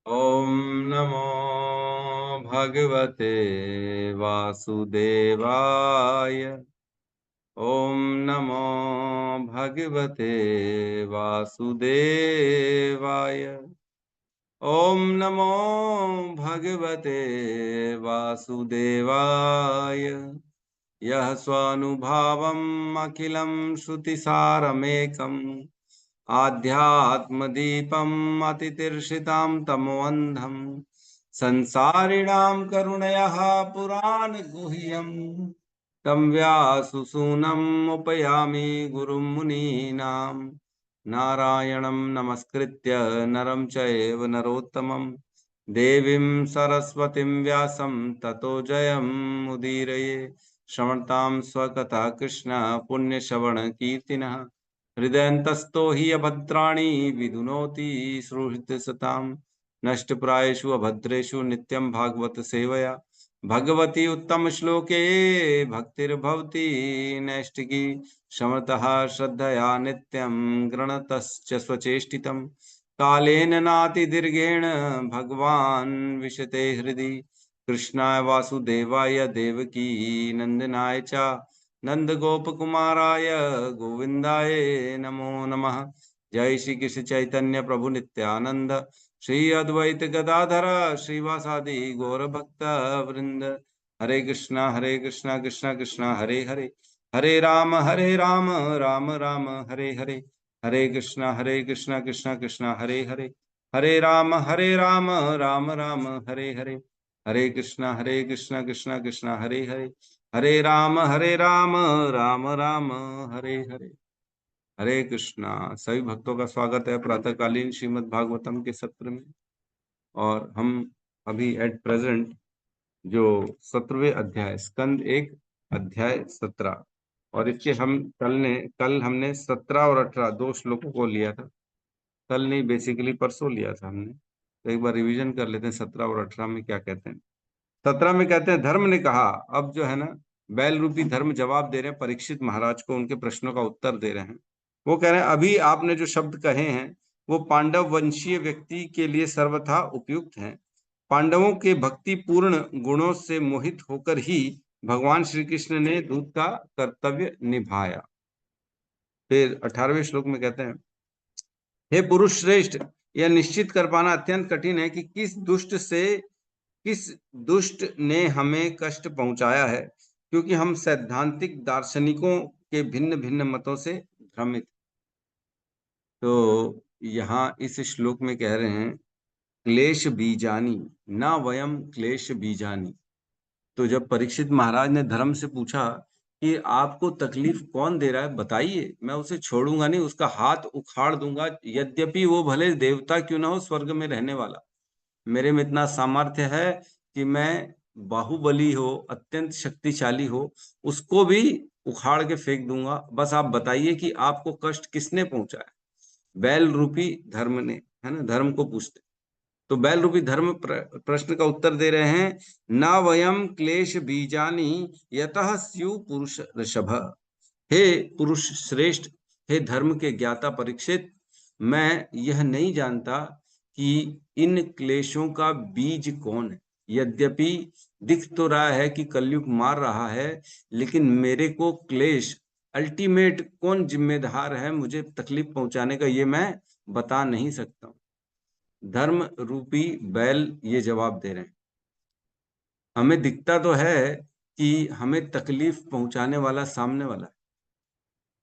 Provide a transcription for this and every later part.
ॐ नमो भगवते वासुदेवाय। ॐ नमो भगवते वासुदेवाय। ॐ नमो भगवते वासुदेवाय। यः स्वानुभावम् अखिलं श्रुतिसारमेकम् आध्यात्मदीपम् अतितीर्षितां तमोऽन्धम् संसारिणां करुणयः पुराणगुह्यम् तं व्याससूनम् उपयामि गुरुं मुनीनां। नारायणं नमस्कृत्य नरं चैव नरोत्तमं देवीं सरस्वतीं व्यासं ततो जयमुदीरये। श्रवणतां स्वकथा कृष्ण पुण्यश्रवणकीर्तिनः हृदयन्तस्तो हि अभद्राणि विदुनोति सुहृदसतां। नष्टप्रायेषु अभद्रेषु नित्यं भागवत सेवया भगवती उत्तम श्लोके भक्तिर्भवति नैष्टिकी। समतः श्रद्धया नित्यं गृणतश्च स्वचेष्टितं कालेन नातिदीर्घेण भगवान् विशते हृदि। कृष्णाय वासुदेवाय देवकी नंदनाय च नंद गोप कुमाराय गोविंदाय नमो नमः। जय श्री कृष्ण चैतन्य प्रभु नित्यानंद श्री अद्वैत गदाधर श्रीवासादि गौर भक्त वृंद। हरे कृष्णा कृष्णा कृष्णा हरे हरे, हरे राम राम राम हरे हरे। हरे कृष्णा कृष्णा कृष्णा हरे हरे, हरे राम राम राम हरे हरे। हरे कृष्णा कृष्णा कृष्णा हरे हरे, हरे राम राम राम हरे हरे। हरे कृष्णा। सभी भक्तों का स्वागत है प्रातःकालीन श्रीमद् भागवतम के सत्र में। और हम अभी एट प्रेजेंट जो 17वें अध्याय स्कंद एक अध्याय 17 और इसके हम कल हमने 17 और 18 दो श्लोकों को लिया था। कल नहीं, बेसिकली परसों लिया था हमने। तो एक बार रिवीजन कर लेते हैं 17 और 18 में क्या कहते हैं। 17 में कहते हैं धर्म ने कहा, अब जो है ना बैल रूपी धर्म जवाब दे रहे हैं परीक्षित महाराज को, उनके प्रश्नों का उत्तर दे रहे हैं। वो कह रहे हैं अभी आपने जो शब्द कहे हैं वो पांडव वंशीय व्यक्ति के लिए सर्वथा उपयुक्त हैं। पांडवों के भक्ति पूर्ण गुणों से मोहित होकर ही भगवान श्री कृष्ण ने दूत का कर्तव्य निभाया। फिर 18वें श्लोक में कहते हैं, हे पुरुष श्रेष्ठ, यह निश्चित कर पाना अत्यंत कठिन है कि किस दुष्ट ने हमें कष्ट पहुंचाया है, क्योंकि हम सैद्धांतिक दार्शनिकों के भिन्न भिन्न मतों से भ्रमित। तो यहाँ इस श्लोक में कह रहे हैं क्लेश बीजानी ना वयम क्लेश बीजानी। तो जब परीक्षित महाराज ने धर्म से पूछा कि आपको तकलीफ कौन दे रहा है बताइए, मैं उसे छोड़ूंगा नहीं, उसका हाथ उखाड़ दूंगा, यद्यपि वो भले देवता क्यों ना हो, स्वर्ग में रहने वाला। मेरे में इतना सामर्थ्य है कि मैं बाहुबली हो, अत्यंत शक्तिशाली हो, उसको भी उखाड़ के फेंक दूंगा। बस आप बताइए कि आपको कष्ट किसने पहुंचाया। बैल रूपी धर्म ने, है ना, धर्म को पूछते। तो बैल रूपी धर्म प्रश्न का उत्तर दे रहे हैं, ना वयम क्लेश बीजानी यतः स्यु पुरुष ऋषभ। हे पुरुष श्रेष्ठ, हे धर्म के ज्ञाता परीक्षित, मैं यह नहीं जानता कि इन क्लेशों का बीज कौन है। यद्यपि दिख तो रहा है कि कलयुग मार रहा है, लेकिन मेरे को क्लेश अल्टीमेट कौन जिम्मेदार है मुझे तकलीफ पहुंचाने का, ये मैं बता नहीं सकता। धर्म रूपी बैल ये जवाब दे रहे हैं, हमें दिखता तो है कि हमें तकलीफ पहुंचाने वाला सामने वाला है,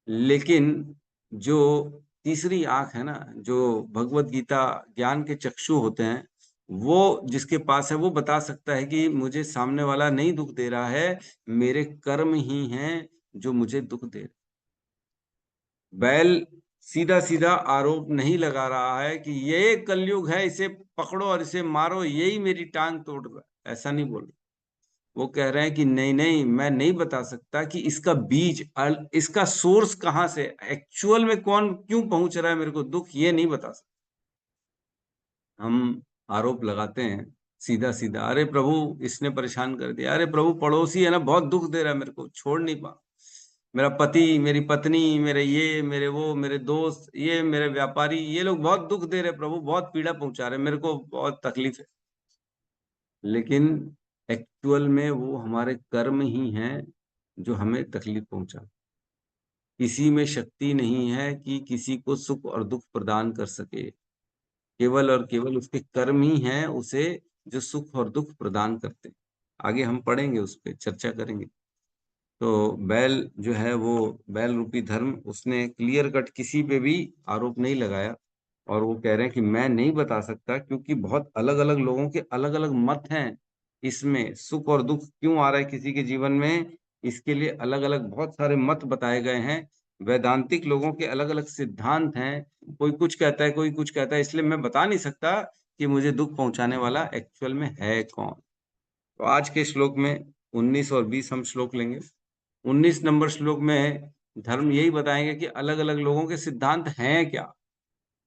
लेकिन जो तीसरी आंख है ना, जो भगवत गीता ज्ञान के चक्षु होते हैं, वो जिसके पास है वो बता सकता है कि मुझे सामने वाला नहीं दुख दे रहा है, मेरे कर्म ही हैं जो मुझे दुख दे रहे। बैल सीधा सीधा आरोप नहीं लगा रहा है कि ये कलयुग है, इसे पकड़ो और इसे मारो, यही मेरी टांग तोड़ रहा है, ऐसा नहीं बोल रहा। वो कह रहे हैं कि नहीं नहीं, मैं नहीं बता सकता कि इसका बीज इसका सोर्स कहाँ से, एक्चुअल में कौन क्यों पहुंच रहा है मेरे को दुख, ये नहीं बता सकता। हम आरोप लगाते हैं सीधा सीधा, अरे प्रभु इसने परेशान कर दिया, अरे प्रभु पड़ोसी है ना बहुत दुख दे रहा है मेरे को, छोड़ नहीं पा। मेरा पति, मेरी पत्नी, मेरे ये, मेरे वो, मेरे दोस्त, ये मेरे व्यापारी, ये लोग बहुत दुख दे रहे प्रभु, बहुत पीड़ा पहुंचा रहे, मेरे को बहुत तकलीफ है। लेकिन एक्चुअल में वो हमारे कर्म ही हैं जो हमें तकलीफ पहुंचा। किसी में शक्ति नहीं है कि किसी को सुख और दुख प्रदान कर सके, केवल और केवल उसके कर्म ही हैं उसे जो सुख और दुख प्रदान करते हैं। आगे हम पढ़ेंगे, उस पर चर्चा करेंगे। तो बैल जो है वो बैल रूपी धर्म, उसने क्लियर कट किसी पे भी आरोप नहीं लगाया, और वो कह रहे हैं कि मैं नहीं बता सकता, क्योंकि बहुत अलग अलग लोगों के अलग अलग मत हैं इसमें। सुख और दुख क्यों आ रहा है किसी के जीवन में, इसके लिए अलग अलग बहुत सारे मत बताए गए हैं। वैदांतिक लोगों के अलग अलग सिद्धांत हैं, कोई कुछ कहता है, कोई कुछ कहता है, इसलिए मैं बता नहीं सकता कि मुझे दुख पहुंचाने वाला एक्चुअल में है कौन। तो आज के श्लोक में 19 और 20 हम श्लोक लेंगे। 19 नंबर श्लोक में धर्म यही बताएंगे कि अलग अलग लोगों के सिद्धांत हैं क्या,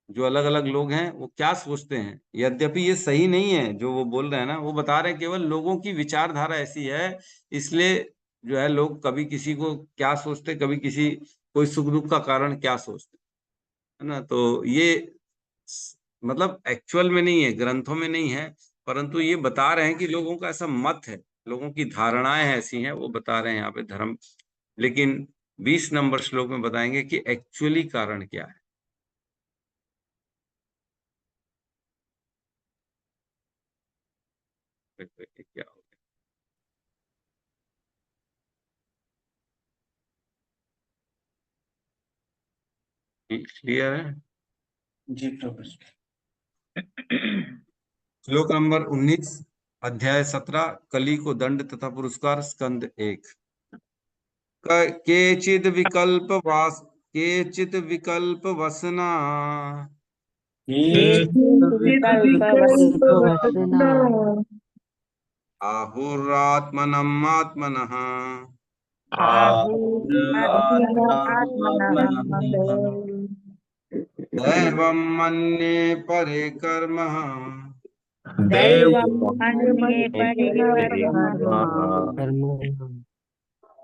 जो अलग अलग लोग हैं वो क्या सोचते हैं। यद्यपि ये सही नहीं है जो वो बोल रहे हैं ना, वो बता रहे हैं केवल लोगों की विचारधारा ऐसी है, इसलिए जो है लोग कभी किसी को क्या सोचते, कभी किसी कोई सुख दुख का कारण क्या सोचते, है ना। तो ये मतलब एक्चुअल में नहीं है, ग्रंथों में नहीं है, परंतु ये बता रहे हैं कि लोगों का ऐसा मत है, लोगों की धारणाएं ऐसी हैं, वो बता रहे हैं यहाँ पे धर्म। लेकिन 20 नंबर श्लोक में बताएंगे कि एक्चुअली कारण क्या है। क्या हो गया, क्लियर है? जी प्रभु। श्लोक नंबर 19, अध्याय 17, कली को दंड तथा पुरस्कार, स्कंद 1। केचिद विकल्प वास केचित विकल्प वसना विकल्पवसना आहुरात्मनम् आत्मनः दैवं मन्ये परे कर्म कर्म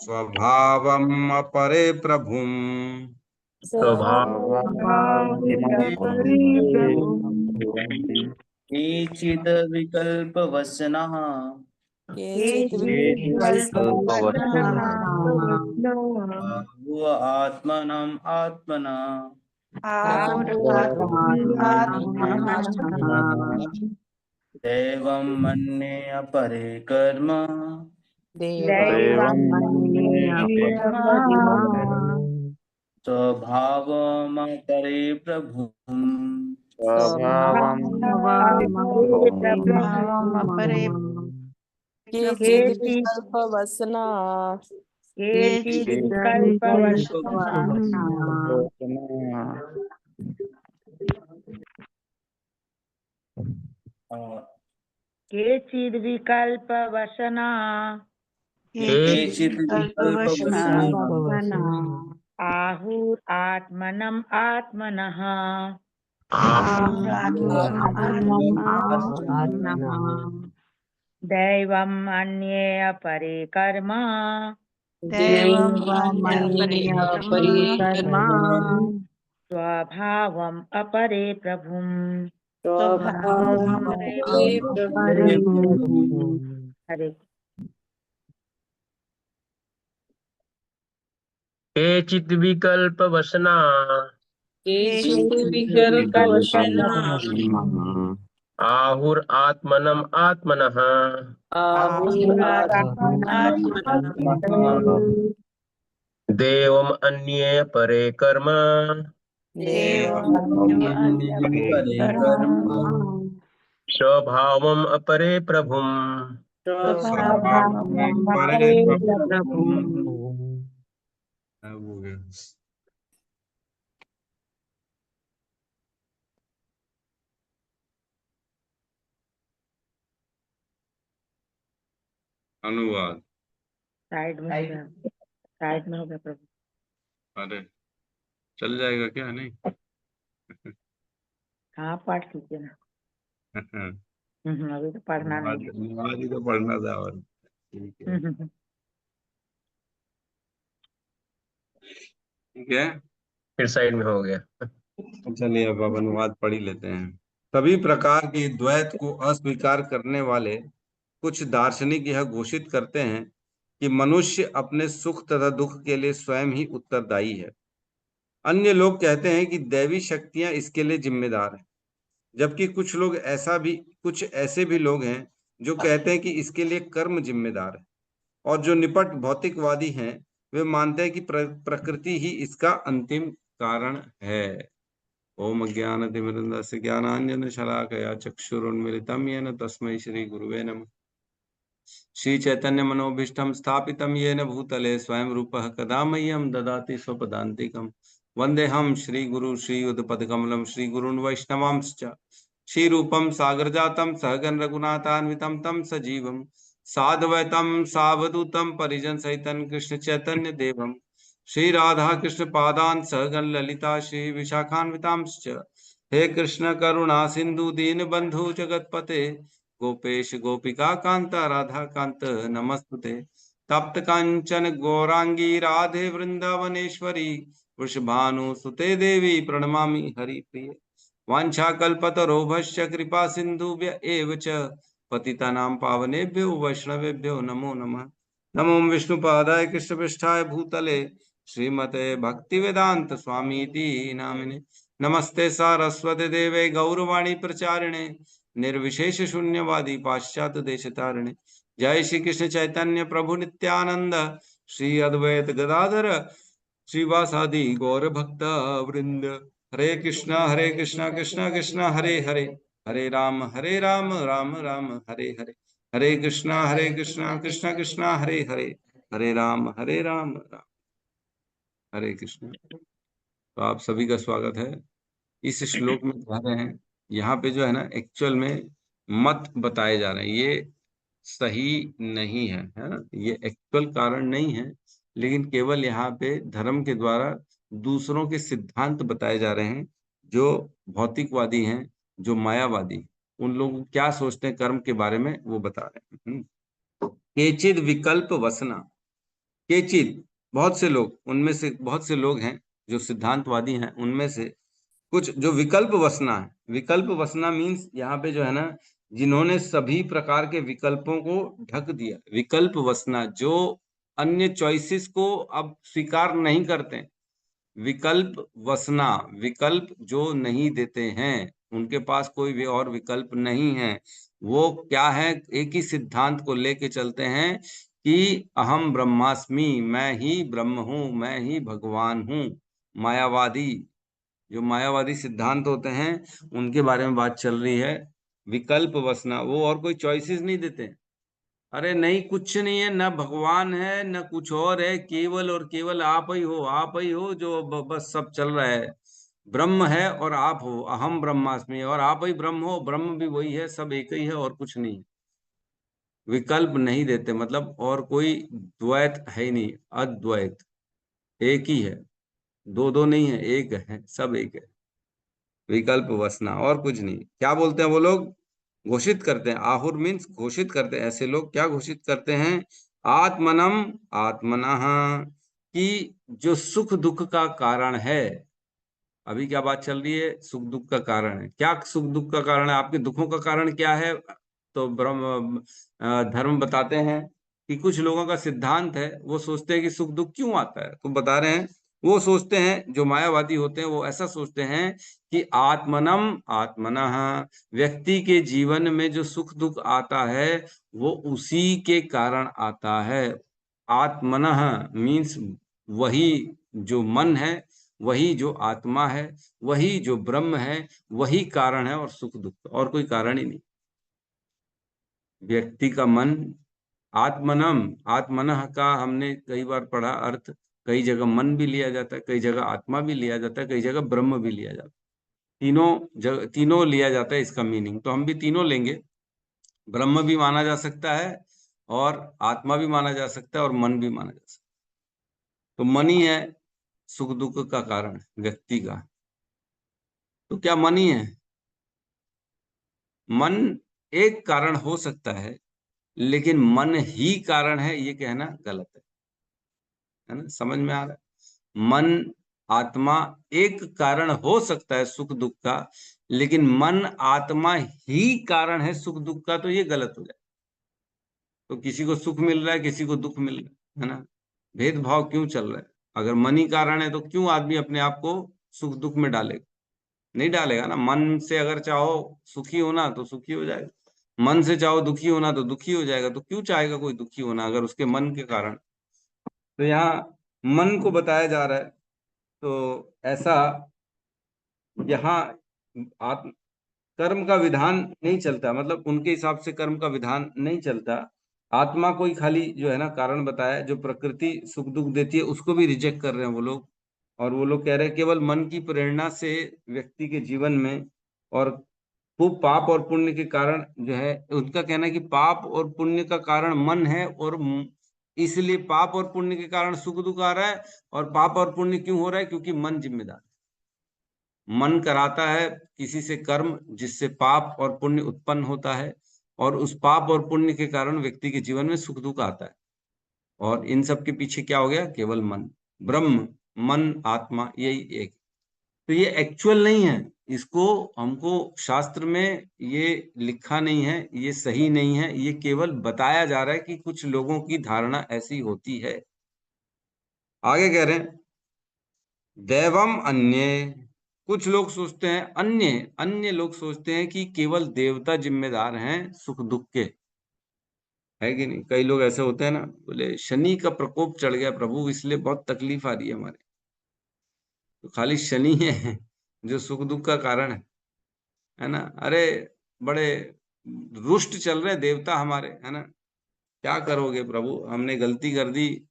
स्वभावम् अपरे प्रभुम्। केचिद् विकल्पवसनः आहुः आत्मनम् आत्मना दैवं मन्ये अपरे कर्म स्वभावमपरे प्रभुम्। केचिद् विकल्पवसना केचिद् विकल्पवसना आहुरात्मनम् आत्मनः दैवं मन्ये अपरे कर्म स्वभावम् अपरे प्रभुम्। हरे केचित् विकल्पवसना आहुरात्मनम् आत्मनः देवम् अन्ये परे कर्म स्वभावम् अपरे प्रभुम्। हो गया। अनुवाद साइड में हो गया, साइड में हो गया प्रभु। अरे चल जाएगा क्या, नहीं? हाँ पढ़ लीजिए ना। अभी तो पढ़ना नहीं है। अनुवाद ही तो पढ़ना था, और ठीक है। ठीक है। फिर साइड में हो गया। चलिए अब अनुवाद पढ़ ही लेते हैं। सभी प्रकार की द्वैत को अस्वीकार करने वाले कुछ दार्शनिक यह घोषित करते हैं कि मनुष्य अपने सुख तथा दुख के लिए स्वयं ही उत्तरदायी है। अन्य लोग कहते हैं कि दैवी शक्तियां इसके लिए जिम्मेदार हैं, जबकि कुछ ऐसे भी लोग हैं जो कहते हैं कि इसके लिए कर्म जिम्मेदार है। और जो निपट भौतिकवादी हैं वे मानते हैं कि प्रकृति ही इसका अंतिम कारण है। ओम अज्ञानतिमिरन्दस्य ज्ञानाञ्जनशलाकया चक्षुरुन्मिलितं येन तस्मै श्री गुरुवे नमः। श्री चैतन्य मनोभीष्टं स्थापितं येन भूतले स्वयं रूपः कदा मह्यं ददाति स्वपदान्तिकम्। वन्देऽहं श्रीगुरु श्रीयुतपदकमलं श्रीगुरून् वैष्णवांश्च श्रीरूपं सागरजातं सहगण रघुनाथान्वितं तं सजीवं साद्वैतं सावधूतं परिजन सहितं कृष्ण चैतन्य देवं श्री राधा कृष्ण पादान् सहगण ललिता श्री विशाखान्वितांश्च। हे कृष्ण करुणा सिंधु दीन बंधु जगतपते गोपेश गोपिका कांता राधा कांत नमस्तुते। तप्त कांचन गौरांगी राधे वृंदावनेश्वरी वृषभानुसुते देवी प्रणमामि हरिप्रिय। वाञ्छाकल्पतरोभश्च कृपा सिन्धुभ्य एव च पतितानां पावनेभ्यो वैष्णवेभ्यो नमो नमः। नमो विष्णुपादाय कृष्णपृष्ठाय भूतले श्रीमते भक्तिवेदांत स्वामीति नामिने। नमस्ते सारस्वती देवे गौरवाणी प्रचारिणे निर्विशेष शून्यवादी पाश्चात्य देशतारिणे। जय श्री कृष्ण चैतन्य प्रभु नित्यानंद श्री अद्वैत गदाधर श्रीवासादि गौर भक्त वृंद। हरे कृष्णा कृष्ण कृष्ण हरे हरे हरे राम राम राम हरे हरे। हरे कृष्णा कृष्ण कृष्ण हरे हरे हरे राम राम हरे कृष्ण। तो आप सभी का स्वागत है। इस श्लोक में कह रहे हैं, यहाँ पे जो है ना एक्चुअल में मत बताए जा रहे हैं, ये सही नहीं है ना, ये एक्चुअल कारण नहीं है, लेकिन केवल यहाँ पे धर्म के द्वारा दूसरों के सिद्धांत बताए जा रहे हैं। जो भौतिकवादी हैं, जो मायावादी, उन लोग क्या सोचते हैं कर्म के बारे में वो बता रहे हैं। केचिद विकल्प वसना, केचिद बहुत से लोग, उनमें से बहुत से लोग हैं जो सिद्धांतवादी हैं, उनमें से कुछ जो विकल्प वसना है। विकल्प वसना मीन्स यहाँ पे जो है ना, जिन्होंने सभी प्रकार के विकल्पों को ढक दिया। विकल्प वसना जो अन्य चॉइसेस को अब स्वीकार नहीं करते। विकल्प वसना, विकल्प जो नहीं देते हैं, उनके पास कोई भी और विकल्प नहीं है। वो क्या है, एक ही सिद्धांत को लेके चलते हैं कि अहम ब्रह्मास्मि, मैं ही ब्रह्म हूं, मैं ही भगवान हूं। मायावादी, जो मायावादी सिद्धांत होते हैं उनके बारे में बात चल रही है। विकल्प वसना, वो और कोई चॉइसेस नहीं देते। अरे नहीं, कुछ नहीं है, न भगवान है न कुछ और है, केवल और केवल आप ही हो, आप ही हो जो बस सब चल रहा है। ब्रह्म है और आप हो, अहम ब्रह्मास्मि, और आप ही ब्रह्म हो, ब्रह्म भी वही है, सब एक ही है और कुछ नहीं। विकल्प नहीं देते, मतलब और कोई द्वैत है ही नहीं, अद्वैत, एक ही है, दो दो नहीं है, एक है, सब एक है। विकल्प वसना और कुछ नहीं। क्या बोलते हैं वो लोग, घोषित करते हैं, आहुर मीन्स घोषित करते हैं। ऐसे लोग क्या घोषित करते हैं, आत्मनम आत्मनः, कि जो सुख दुख का कारण है। अभी क्या बात चल रही है, सुख दुख का कारण है। क्या सुख दुख का कारण है, आपके दुखों का कारण क्या है? तो ब्रह्म धर्म बताते हैं कि कुछ लोगों का सिद्धांत है, वो सोचते हैं कि सुख दुख क्यों आता है, तो बता रहे हैं वो सोचते हैं, जो मायावादी होते हैं वो ऐसा सोचते हैं कि आत्मनम आत्मनः, व्यक्ति के जीवन में जो सुख दुख आता है वो उसी के कारण आता है। आत्मनः मीन्स वही जो मन है, वही जो आत्मा है, वही जो ब्रह्म है, वही कारण है, और सुख दुख और कोई कारण ही नहीं। व्यक्ति का मन, आत्मनम आत्मनः का हमने कई बार पढ़ा अर्थ, कई जगह मन भी लिया जाता है, कई जगह आत्मा भी लिया जाता है, कई जगह ब्रह्म भी लिया जाता है। तीनों लिया जाता है इसका मीनिंग, तो हम भी तीनों लेंगे। ब्रह्म भी माना जा सकता है, और आत्मा भी माना जा सकता है, और मन भी माना जा सकता है। तो मन ही है सुख दुख का कारण व्यक्ति का। तो क्या मन ही है? मन एक कारण हो सकता है, लेकिन मन ही कारण है ये कहना गलत है ना? समझ में आ रहा है? मन आत्मा एक कारण हो सकता है सुख दुख का, लेकिन मन आत्मा ही कारण है सुख दुख का, तो ये गलत हो जाए। तो किसी को सुख मिल रहा है, किसी को दुख मिल रहा है ना, भेदभाव क्यों चल रहा है? अगर मन ही कारण है तो क्यों आदमी अपने आप को सुख दुख में डालेगा? नहीं डालेगा ना। मन से अगर चाहो सुखी होना तो सुखी हो जाएगा, मन से चाहो दुखी होना तो दुखी हो जाएगा। तो क्यों चाहेगा कोई दुखी होना अगर उसके मन के कारण? तो यहाँ मन को बताया जा रहा है। तो ऐसा यहाँ आत्म कर्म का विधान नहीं चलता, मतलब उनके हिसाब से कर्म का विधान नहीं चलता। आत्मा को ही खाली जो है ना कारण बताया, जो प्रकृति सुख दुख देती है उसको भी रिजेक्ट कर रहे हैं वो लोग। और वो लोग कह रहे हैं केवल मन की प्रेरणा से व्यक्ति के जीवन में, और वो पाप और पुण्य के कारण जो है, उनका कहना है कि पाप और पुण्य का कारण मन है, और इसलिए पाप और पुण्य के कारण सुख दुख आ रहा है। और पाप और पुण्य क्यों हो रहा है? क्योंकि मन जिम्मेदार, मन कराता है किसी से कर्म जिससे पाप और पुण्य उत्पन्न होता है, और उस पाप और पुण्य के कारण व्यक्ति के जीवन में सुख दुख आता है। और इन सब के पीछे क्या हो गया? केवल मन, ब्रह्म, मन, आत्मा, यही एक। तो ये एक्चुअल नहीं है, इसको हमको शास्त्र में ये लिखा नहीं है, ये सही नहीं है, ये केवल बताया जा रहा है कि कुछ लोगों की धारणा ऐसी होती है। आगे कह रहे हैं दैवम अन्य, कुछ लोग सोचते हैं, अन्य अन्य लोग सोचते हैं कि केवल देवता जिम्मेदार हैं सुख दुख के, है कि नहीं? कई लोग ऐसे होते हैं ना, बोले शनि का प्रकोप चढ़ गया प्रभु इसलिए बहुत तकलीफ आ रही है हमारे। तो खाली शनि है जो सुख दुख का कारण है ना? अरे बड़े रुष्ट चल रहे देवता हमारे, है ना? क्या करोगे प्रभु, हमने गलती कर दी,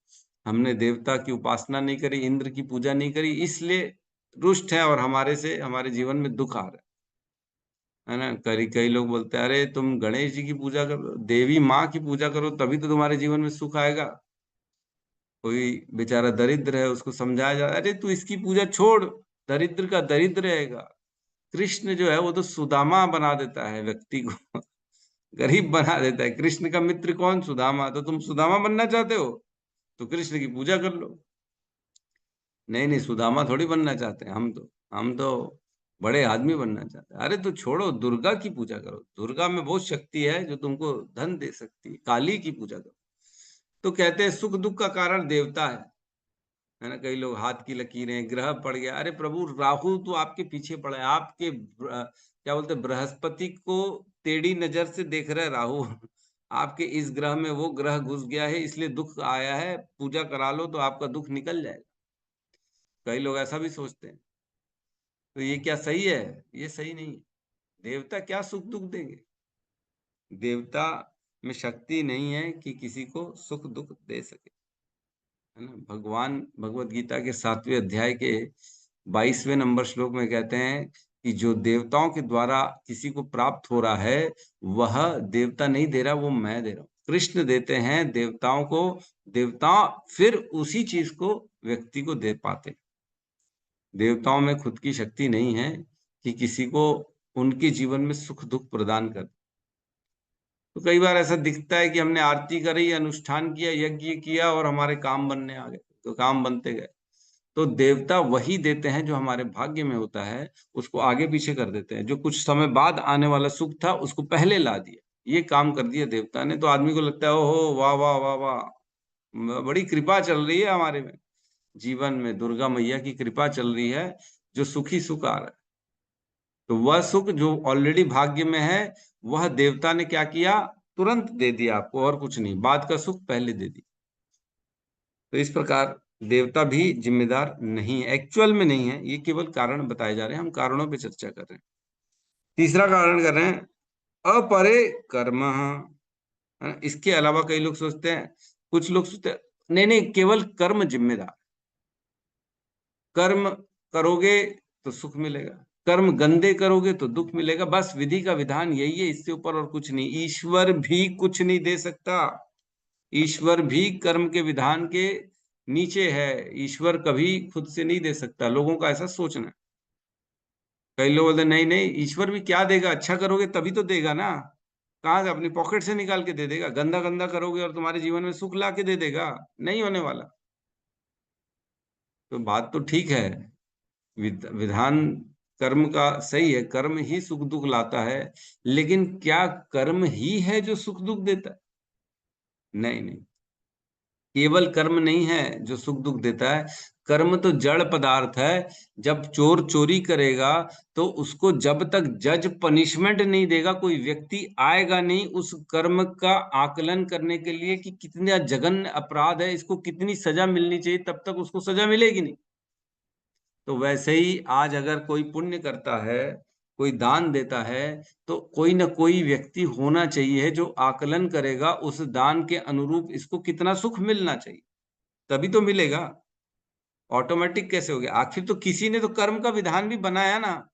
हमने देवता की उपासना नहीं करी, इंद्र की पूजा नहीं करी, इसलिए रुष्ट है और हमारे से हमारे जीवन में दुख आ रहा है ना? कई कई लोग बोलते हैं अरे तुम गणेश जी की पूजा करो, देवी माँ की पूजा करो, तभी तो तुम्हारे जीवन में सुख आएगा। कोई बेचारा दरिद्र है, उसको समझाया जा, अरे तू इसकी पूजा छोड़, दरिद्र का दरिद्र रहेगा। कृष्ण जो है वो तो सुदामा बना देता है व्यक्ति को गरीब बना देता है। कृष्ण का मित्र कौन? सुदामा। तो तुम सुदामा बनना चाहते हो तो कृष्ण की पूजा कर लो। नहीं नहीं, सुदामा थोड़ी बनना चाहते हैं हम तो बड़े आदमी बनना चाहते हैं। अरे तो छोड़ो, दुर्गा की पूजा करो, दुर्गा में बहुत शक्ति है जो तुमको धन दे सकती है, काली की पूजा करो। तो कहते हैं सुख दुख का कारण देवता है ना? कई लोग हाथ की लकीरें, ग्रह पड़ गया, अरे प्रभु राहु तो आपके पीछे पड़ा है, आपके क्या बोलते हैं, बृहस्पति को टेढ़ी नजर से देख रहे राहु आपके इस ग्रह में वो ग्रह घुस गया है, इसलिए दुख आया है, पूजा करा लो तो आपका दुख निकल जाएगा। कई लोग ऐसा भी सोचते हैं। तो ये क्या सही है? ये सही नहीं है। देवता क्या सुख दुख देंगे? देवता में शक्ति नहीं है कि किसी को सुख दुख दे सके, है ना? भगवान भगवत गीता के 7वें अध्याय के 22वें नंबर श्लोक में कहते हैं कि जो देवताओं के द्वारा किसी को प्राप्त हो रहा है वह देवता नहीं दे रहा, वो मैं दे रहा हूँ। कृष्ण देते हैं देवताओं को, देवता फिर उसी चीज को व्यक्ति को दे पाते। देवताओं में खुद की शक्ति नहीं है कि किसी को उनके जीवन में सुख दुख प्रदान कर। तो कई बार ऐसा दिखता है कि हमने आरती करी, अनुष्ठान किया, यज्ञ किया और हमारे काम बनने आ गए, तो काम बनते गए। तो देवता वही देते हैं जो हमारे भाग्य में होता है, उसको आगे पीछे कर देते हैं। जो कुछ समय बाद आने वाला सुख था उसको पहले ला दिया, ये काम कर दिया देवता ने। तो आदमी को लगता है ओहो वाह वाह वाह वाह, बड़ी कृपा चल रही है हमारे में, जीवन में दुर्गा मैया की कृपा चल रही है, जो सुखी सुख आ रहा है। तो वह सुख जो ऑलरेडी भाग्य में है वह देवता ने क्या किया? तुरंत दे दिया आपको, और कुछ नहीं, बाद का सुख पहले दे दिया। तो इस प्रकार देवता भी जिम्मेदार नहीं है, एक्चुअल में नहीं है, ये केवल कारण बताए जा रहे हैं, हम कारणों पे चर्चा कर रहे हैं। तीसरा कारण कर रहे हैं अपरे कर्म, इसके अलावा कई लोग सोचते हैं, कुछ लोग सोचते हैं नहीं नहीं केवल कर्म जिम्मेदार, कर्म करोगे तो सुख मिलेगा, कर्म गंदे करोगे तो दुख मिलेगा, बस विधि का विधान यही है, इससे ऊपर और कुछ नहीं। ईश्वर भी कुछ नहीं दे सकता, ईश्वर भी कर्म के विधान के नीचे है, ईश्वर कभी खुद से नहीं दे सकता। लोगों का ऐसा सोचना है। कई लोग बोलते नहीं नहीं ईश्वर भी क्या देगा, अच्छा करोगे तभी तो देगा ना, कहाँ से अपनी पॉकेट से निकाल के दे देगा? गंदा गंदा करोगे और तुम्हारे जीवन में सुख ला के दे देगा? नहीं होने वाला। तो बात तो ठीक है, विधान कर्म का सही है, कर्म ही सुख दुख लाता है, लेकिन क्या कर्म ही है जो सुख दुख देता है? नहीं नहीं, केवल कर्म नहीं है जो सुख दुख देता है। कर्म तो जड़ पदार्थ है। जब चोर चोरी करेगा तो उसको जब तक जज पनिशमेंट नहीं देगा, कोई व्यक्ति आएगा नहीं उस कर्म का आकलन करने के लिए कि कितना जघन्य अपराध है, इसको कितनी सजा मिलनी चाहिए, तब तक उसको सजा मिलेगी नहीं। तो वैसे ही आज अगर कोई पुण्य करता है, कोई दान देता है, तो कोई ना कोई व्यक्ति होना चाहिए जो आकलन करेगा उस दान के अनुरूप इसको कितना सुख मिलना चाहिए, तभी तो मिलेगा। ऑटोमेटिक कैसे हो गया? आखिर तो किसी ने तो कर्म का विधान भी बनाया ना,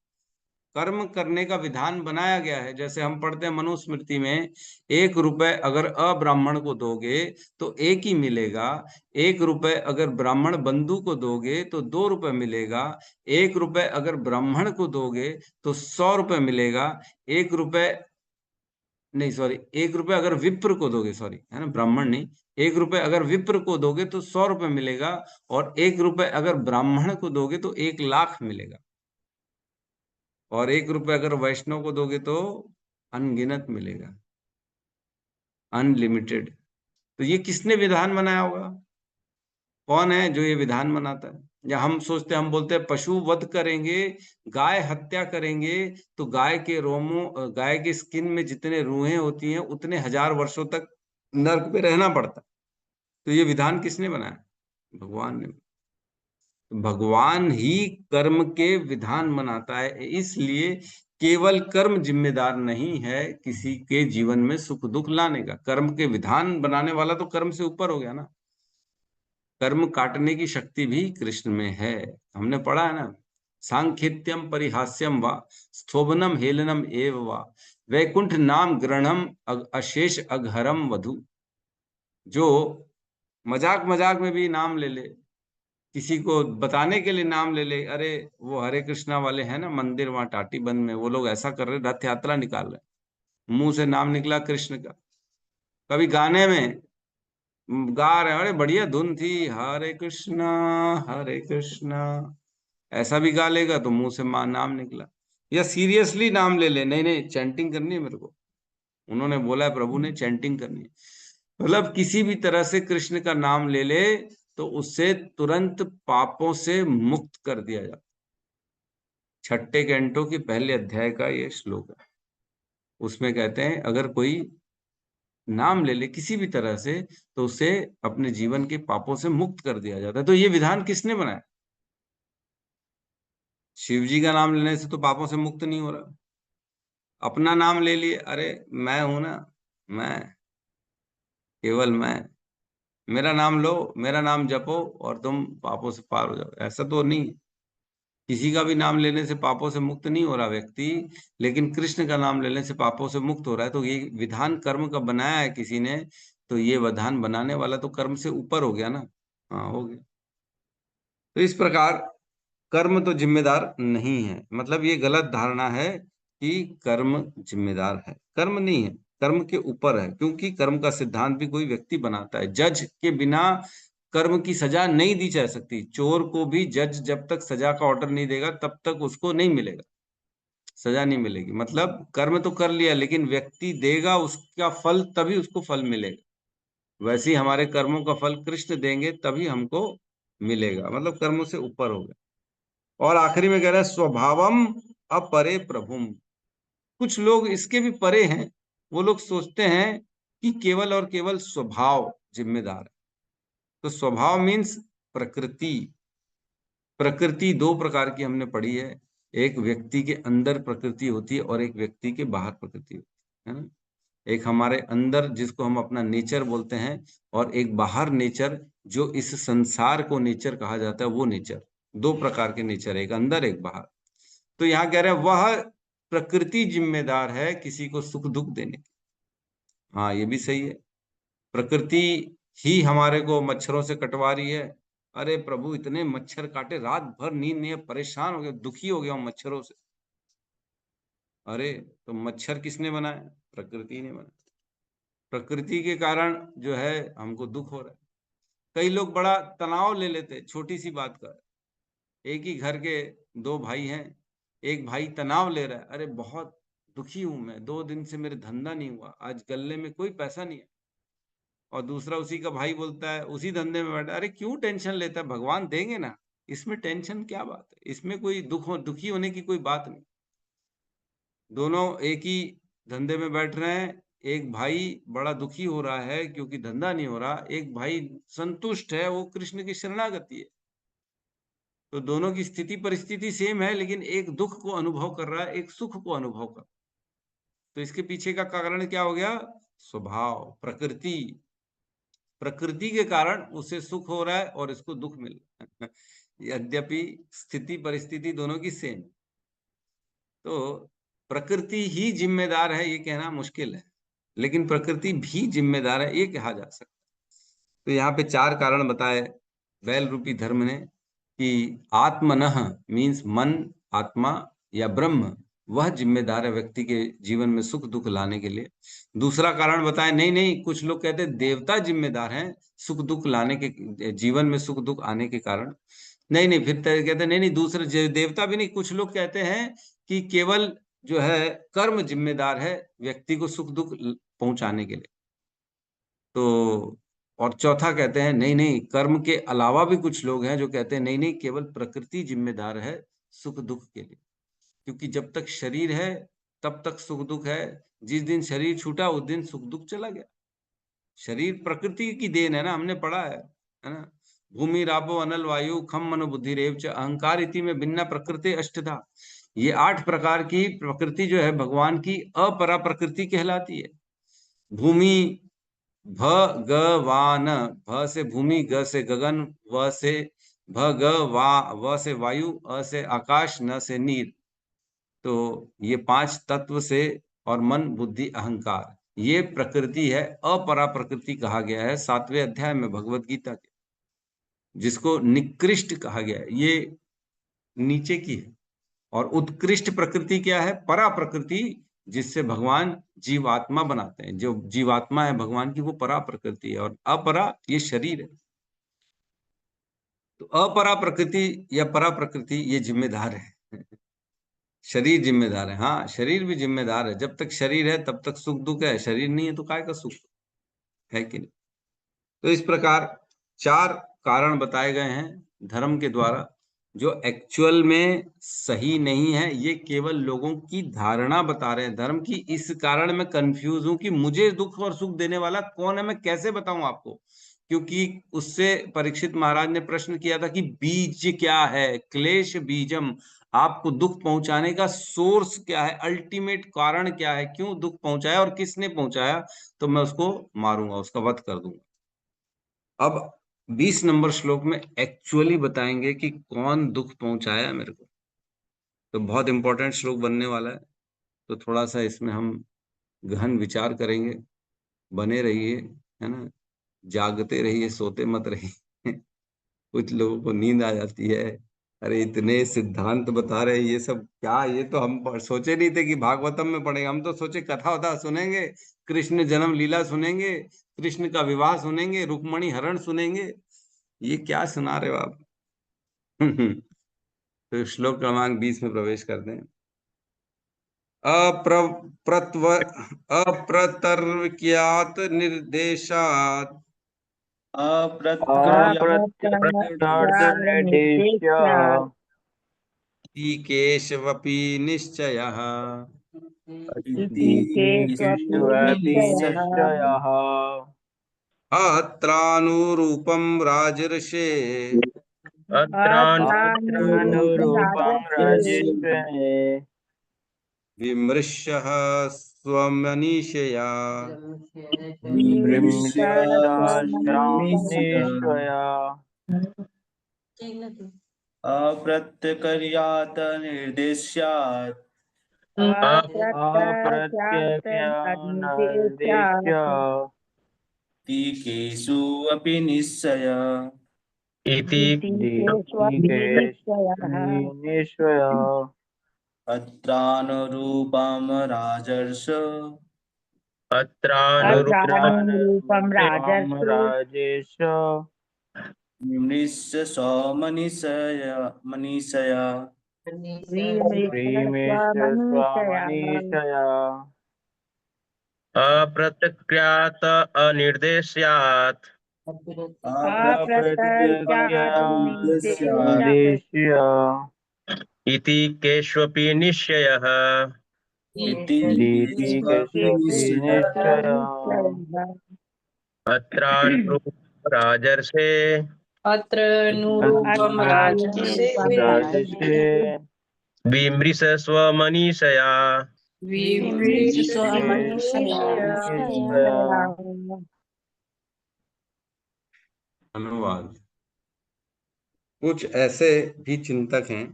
कर्म करने का विधान बनाया गया है। जैसे हम पढ़ते हैं मनुस्मृति में, 1 रुपए अगर अब्राह्मण को दोगे तो 1 ही मिलेगा, 1 रुपए अगर ब्राह्मण बंधु को दोगे तो 2 रुपए मिलेगा, 1 रुपए अगर ब्राह्मण को दोगे तो 100 रुपए मिलेगा, 1 रुपए नहीं सॉरी, 1 रुपए अगर विप्र को दोगे, सॉरी है ना, ब्राह्मण नहीं, 1 रुपए अगर विप्र को दोगे तो 100 रुपए मिलेगा, और 1 रुपए अगर ब्राह्मण को दोगे तो 1 लाख मिलेगा, और 1 रुपए अगर वैष्णव को दोगे तो अनगिनत मिलेगा, अनलिमिटेड। तो ये किसने विधान बनाया होगा? कौन है जो ये विधान बनाता है? या हम सोचते, हम बोलते हैं पशु वध करेंगे, गाय हत्या करेंगे, तो गाय के रोमों, गाय के स्किन में जितने रूहें होती हैं उतने हजार वर्षों तक नर्क पे रहना पड़ता है। तो ये विधान किसने बनाया? भगवान ने। भगवान ही कर्म के विधान बनाता है, इसलिए केवल कर्म जिम्मेदार नहीं है किसी के जीवन में सुख दुख लाने का। कर्म के विधान बनाने वाला तो कर्म से ऊपर हो गया ना। कर्म काटने की शक्ति भी कृष्ण में है, हमने पढ़ा है ना। सांख्यत्यम परिहास्यम वा स्थोभनम हेलनम एव वा वैकुंठ नाम ग्रहणम अशेष अघहरम वधु। जो मजाक मजाक में भी नाम ले ले, किसी को बताने के लिए नाम ले ले, अरे वो हरे कृष्णा वाले हैं ना मंदिर वहां टाटीबंध में, वो लोग ऐसा कर रहे, रथ यात्रा निकाल रहे, मुंह से नाम निकला कृष्ण का। कभी गाने में गा रहे हैं, अरे बढ़िया धुन थी, हरे कृष्णा, ऐसा भी गा लेगा तो मुंह से मां नाम निकला। या सीरियसली नाम ले ले, नहीं नहीं चैंटिंग करनी है मेरे को, उन्होंने बोला है प्रभु ने चैंटिंग करनी है, मतलब किसी भी तरह से कृष्ण का नाम ले ले तो उससे तुरंत पापों से मुक्त कर दिया जाता। 6 कैंटो के पहले अध्याय का ये श्लोक है, उसमें कहते हैं अगर कोई नाम ले ले किसी भी तरह से तो उसे अपने जीवन के पापों से मुक्त कर दिया जाता है। तो ये विधान किसने बनाया? शिव जी का नाम लेने से तो पापों से मुक्त नहीं हो रहा। अपना नाम ले लिए, अरे मैं हूं ना, मैं, केवल मैं, मेरा नाम लो, मेरा नाम जपो और तुम पापों से पार हो जाओ, ऐसा तो नहीं है। किसी का भी नाम लेने से पापों से मुक्त नहीं हो रहा व्यक्ति, लेकिन कृष्ण का नाम लेने से पापों से मुक्त हो रहा है। तो ये विधान कर्म का बनाया है किसी ने, तो ये विधान बनाने वाला तो कर्म से ऊपर हो गया ना। हाँ हो गया। तो इस प्रकार कर्म तो जिम्मेदार नहीं है, मतलब ये गलत धारणा है कि कर्म जिम्मेदार है, कर्म नहीं है, कर्म के ऊपर है, क्योंकि कर्म का सिद्धांत भी कोई व्यक्ति बनाता है। जज के बिना कर्म की सजा नहीं दी जा सकती। चोर को भी जज जब तक सजा का ऑर्डर नहीं देगा तब तक उसको नहीं मिलेगा, सजा नहीं मिलेगी। मतलब कर्म तो कर लिया, लेकिन व्यक्ति देगा उसका फल, तभी उसको फल मिलेगा। वैसे ही हमारे कर्मों का फल कृष्ण देंगे तभी हमको मिलेगा, मतलब कर्मों से ऊपर हो गया। और आखिरी में कह रहा है स्वभावम अपरे प्रभुम। कुछ लोग इसके भी परे हैं, वो लोग सोचते हैं कि केवल और केवल स्वभाव जिम्मेदार है। तो स्वभाव मीन्स प्रकृति। प्रकृति 2 प्रकार की हमने पढ़ी है, एक व्यक्ति के अंदर प्रकृति होती है और एक व्यक्ति के बाहर प्रकृति होती है ना। एक हमारे अंदर जिसको हम अपना नेचर बोलते हैं, और एक बाहर नेचर जो इस संसार को नेचर कहा जाता है, वो नेचर। 2 प्रकार के नेचर, एक अंदर एक बाहर। तो यहाँ कह रहे हैं वह प्रकृति जिम्मेदार है किसी को सुख दुख देने की। हाँ ये भी सही है, प्रकृति ही हमारे को मच्छरों से कटवा रही है। अरे प्रभु इतने मच्छर काटे, रात भर नींद नहीं है, परेशान हो गया, दुखी हो गया हूं मच्छरों से। अरे तो मच्छर किसने बनाया? प्रकृति ने बनाया। प्रकृति के कारण जो है हमको दुख हो रहा है। कई लोग बड़ा तनाव ले लेते छोटी सी बात का, एक ही घर के दो भाई हैं, एक भाई तनाव ले रहा है, अरे बहुत दुखी हूं मैं, 2 दिन से मेरे धंधा नहीं हुआ, आज गल्ले में कोई पैसा नहीं है। और दूसरा उसी का भाई बोलता है, उसी धंधे में बैठा, अरे क्यों टेंशन लेता है, भगवान देंगे ना, इसमें टेंशन क्या बात है, इसमें कोई दुखी होने की कोई बात नहीं। दोनों एक ही धंधे में बैठ रहे हैं, एक भाई बड़ा दुखी हो रहा है क्योंकि धंधा नहीं हो रहा, एक भाई संतुष्ट है, वो कृष्ण की शरणागति है। तो दोनों की स्थिति परिस्थिति सेम है, लेकिन एक दुख को अनुभव कर रहा है, एक सुख को अनुभव कर रहा है। तो इसके पीछे का कारण क्या हो गया? स्वभाव, प्रकृति। प्रकृति के कारण उसे सुख हो रहा है और इसको दुख मिल रहा है। यद्यपि स्थिति परिस्थिति दोनों की सेम, तो प्रकृति ही जिम्मेदार है ये कहना मुश्किल है, लेकिन प्रकृति भी जिम्मेदार है ये कहा जा सकता है। तो यहाँ पे 4 कारण बताए बैल रूपी धर्म ने कि आत्मनः मीन्स मन, आत्मा या ब्रह्म, वह जिम्मेदार है व्यक्ति के जीवन में सुख दुख लाने के लिए। दूसरा कारण बताया, नहीं नहीं, कुछ लोग कहते हैं देवता जिम्मेदार हैं सुख दुख लाने के, जीवन में सुख दुख आने के कारण। नहीं नहीं, फिर कहते नहीं नहीं, दूसरे देवता भी नहीं, कुछ लोग कहते हैं कि केवल जो है कर्म जिम्मेदार है व्यक्ति को सुख दुख पहुंचाने के लिए। तो और चौथा कहते हैं नहीं नहीं, कर्म के अलावा भी कुछ लोग हैं जो कहते हैं नहीं नहीं, केवल प्रकृति जिम्मेदार है सुख दुख के लिए, क्योंकि जब तक शरीर है तब तक सुख दुख है, जिस दिन शरीर छूटा उस दिन सुख दुख चला गया। शरीर प्रकृति की देन है ना, हमने पढ़ा है ना, भूमि रापो अनल वायु खम मनो बुद्धि रेव च अहंकार इति में भिन्ना प्रकृति अष्टधा। ये 8 प्रकार की प्रकृति जो है भगवान की अपरा प्रकृति कहलाती है। भूमि, भ ग वा न, भ से भूमि, ग से गगन, व से भ ग वा, व से वायु, अ से आकाश, न से नीर। तो ये 5 तत्व से, और मन बुद्धि अहंकार, ये प्रकृति है, अपरा प्रकृति कहा गया है 7वें अध्याय में भगवत गीता के, जिसको निकृष्ट कहा गया है, ये नीचे की है। और उत्कृष्ट प्रकृति क्या है? परा प्रकृति, जिससे भगवान जीवात्मा बनाते हैं, जो जीवात्मा है भगवान की वो परा प्रकृति है, और अपरा ये शरीर है। तो अपरा प्रकृति या परा प्रकृति ये जिम्मेदार है। शरीर जिम्मेदार है, हाँ शरीर भी जिम्मेदार है, जब तक शरीर है तब तक सुख दुख है, शरीर नहीं है तो काय का सुख है कि नहीं। तो इस प्रकार 4 कारण बताए गए हैं धर्म के द्वारा, जो एक्चुअल में सही नहीं है, ये केवल लोगों की धारणा बता रहे हैं धर्म की। इस कारण मैं कंफ्यूज हूं कि मुझे दुख और सुख देने वाला कौन है, मैं कैसे बताऊं आपको, क्योंकि उससे परीक्षित महाराज ने प्रश्न किया था कि बीज क्या है, क्लेश बीजम, आपको दुख पहुंचाने का सोर्स क्या है, अल्टीमेट कारण क्या है, क्यों दुख पहुंचाया और किसने पहुंचाया, तो मैं उसको मारूंगा, उसका वध कर दूंगा। अब 20 नंबर श्लोक में एक्चुअली बताएंगे कि कौन दुख पहुंचाया मेरे को। तो बहुत इंपॉर्टेंट श्लोक बनने वाला है, तो थोड़ा सा इसमें हम गहन विचार करेंगे। बने रहिए, है ना, जागते रहिए, सोते मत रहिए। कुछ लोगों को नींद आ जाती है, अरे इतने सिद्धांत बता रहे हैं, ये सब क्या, ये तो हम सोचे नहीं थे कि भागवतम में पढ़ेंगे, हम तो सोचे कथा वथा सुनेंगे, कृष्ण जन्म लीला सुनेंगे, कृष्ण का विवाह सुनेंगे, रुक्मणी हरण सुनेंगे, ये क्या सुना रहे हो आप। तो श्लोक क्रमांक 20 में प्रवेश करते हैं। अप्रतर्क्यात निर्देशात अप्रत्यक्षार्थनिर्देश्य केशवपि निश्चयः इति केष्वपि केष्वपि निश्चयः निश्चयः अत्रानुरूपं राजर्षे अत्रानुरूपं अत्रानुरूपराजस्य राजेश्वरे विमृश्यः स्वमनीषया विमृशस्वामिनिश्चया अप्रत्यक्रियात निर्देश्यात् अप्रत्यक्षार्थनिर्देश्य तीकेषु अपि निश्चय इति निश्चयः अत्रानुरूपं राजर्ष अत्रानुरूपं अत्रानुरूपं राजर्षि राजेश विमृश्य मनीषया प्रीमेष स्वामनीषया अप्रतिक्रियात अनिर्देश्यात् अप्रत्यक्षात् निर्देश्य इति केष्वपि निश्चयः इति दीति केशवपि निश्चय अत्रानुरूप राजर्षे अत्र नूरूपं राजसे राजसे विमृश स्वमनीषया विमृशमनीषया अनुवाद। कुछ ऐसे भी चिंतक हैं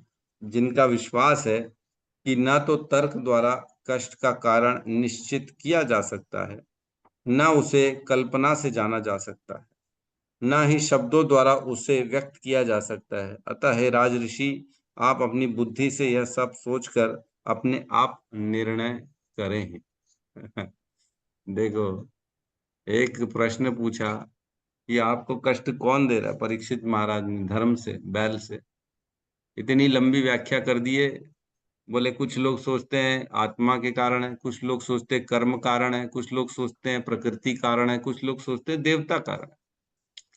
जिनका विश्वास है कि न तो तर्क द्वारा कष्ट का कारण निश्चित किया जा सकता है, न उसे कल्पना से जाना जा सकता है, न ही शब्दों द्वारा उसे व्यक्त किया जा सकता है। अतः हे राजऋषि, आप अपनी बुद्धि से यह सब सोचकर अपने आप निर्णय करें। देखो, एक प्रश्न पूछा कि आपको कष्ट कौन दे रहा है, परीक्षित महाराज ने धर्म से, बैल से। इतनी लंबी व्याख्या कर दिए। बोले कुछ लोग सोचते हैं आत्मा के कारण है, कुछ लोग सोचते हैं कर्म कारण है, कुछ लोग सोचते हैं प्रकृति कारण है, कुछ लोग सोचते हैं देवता कारण है।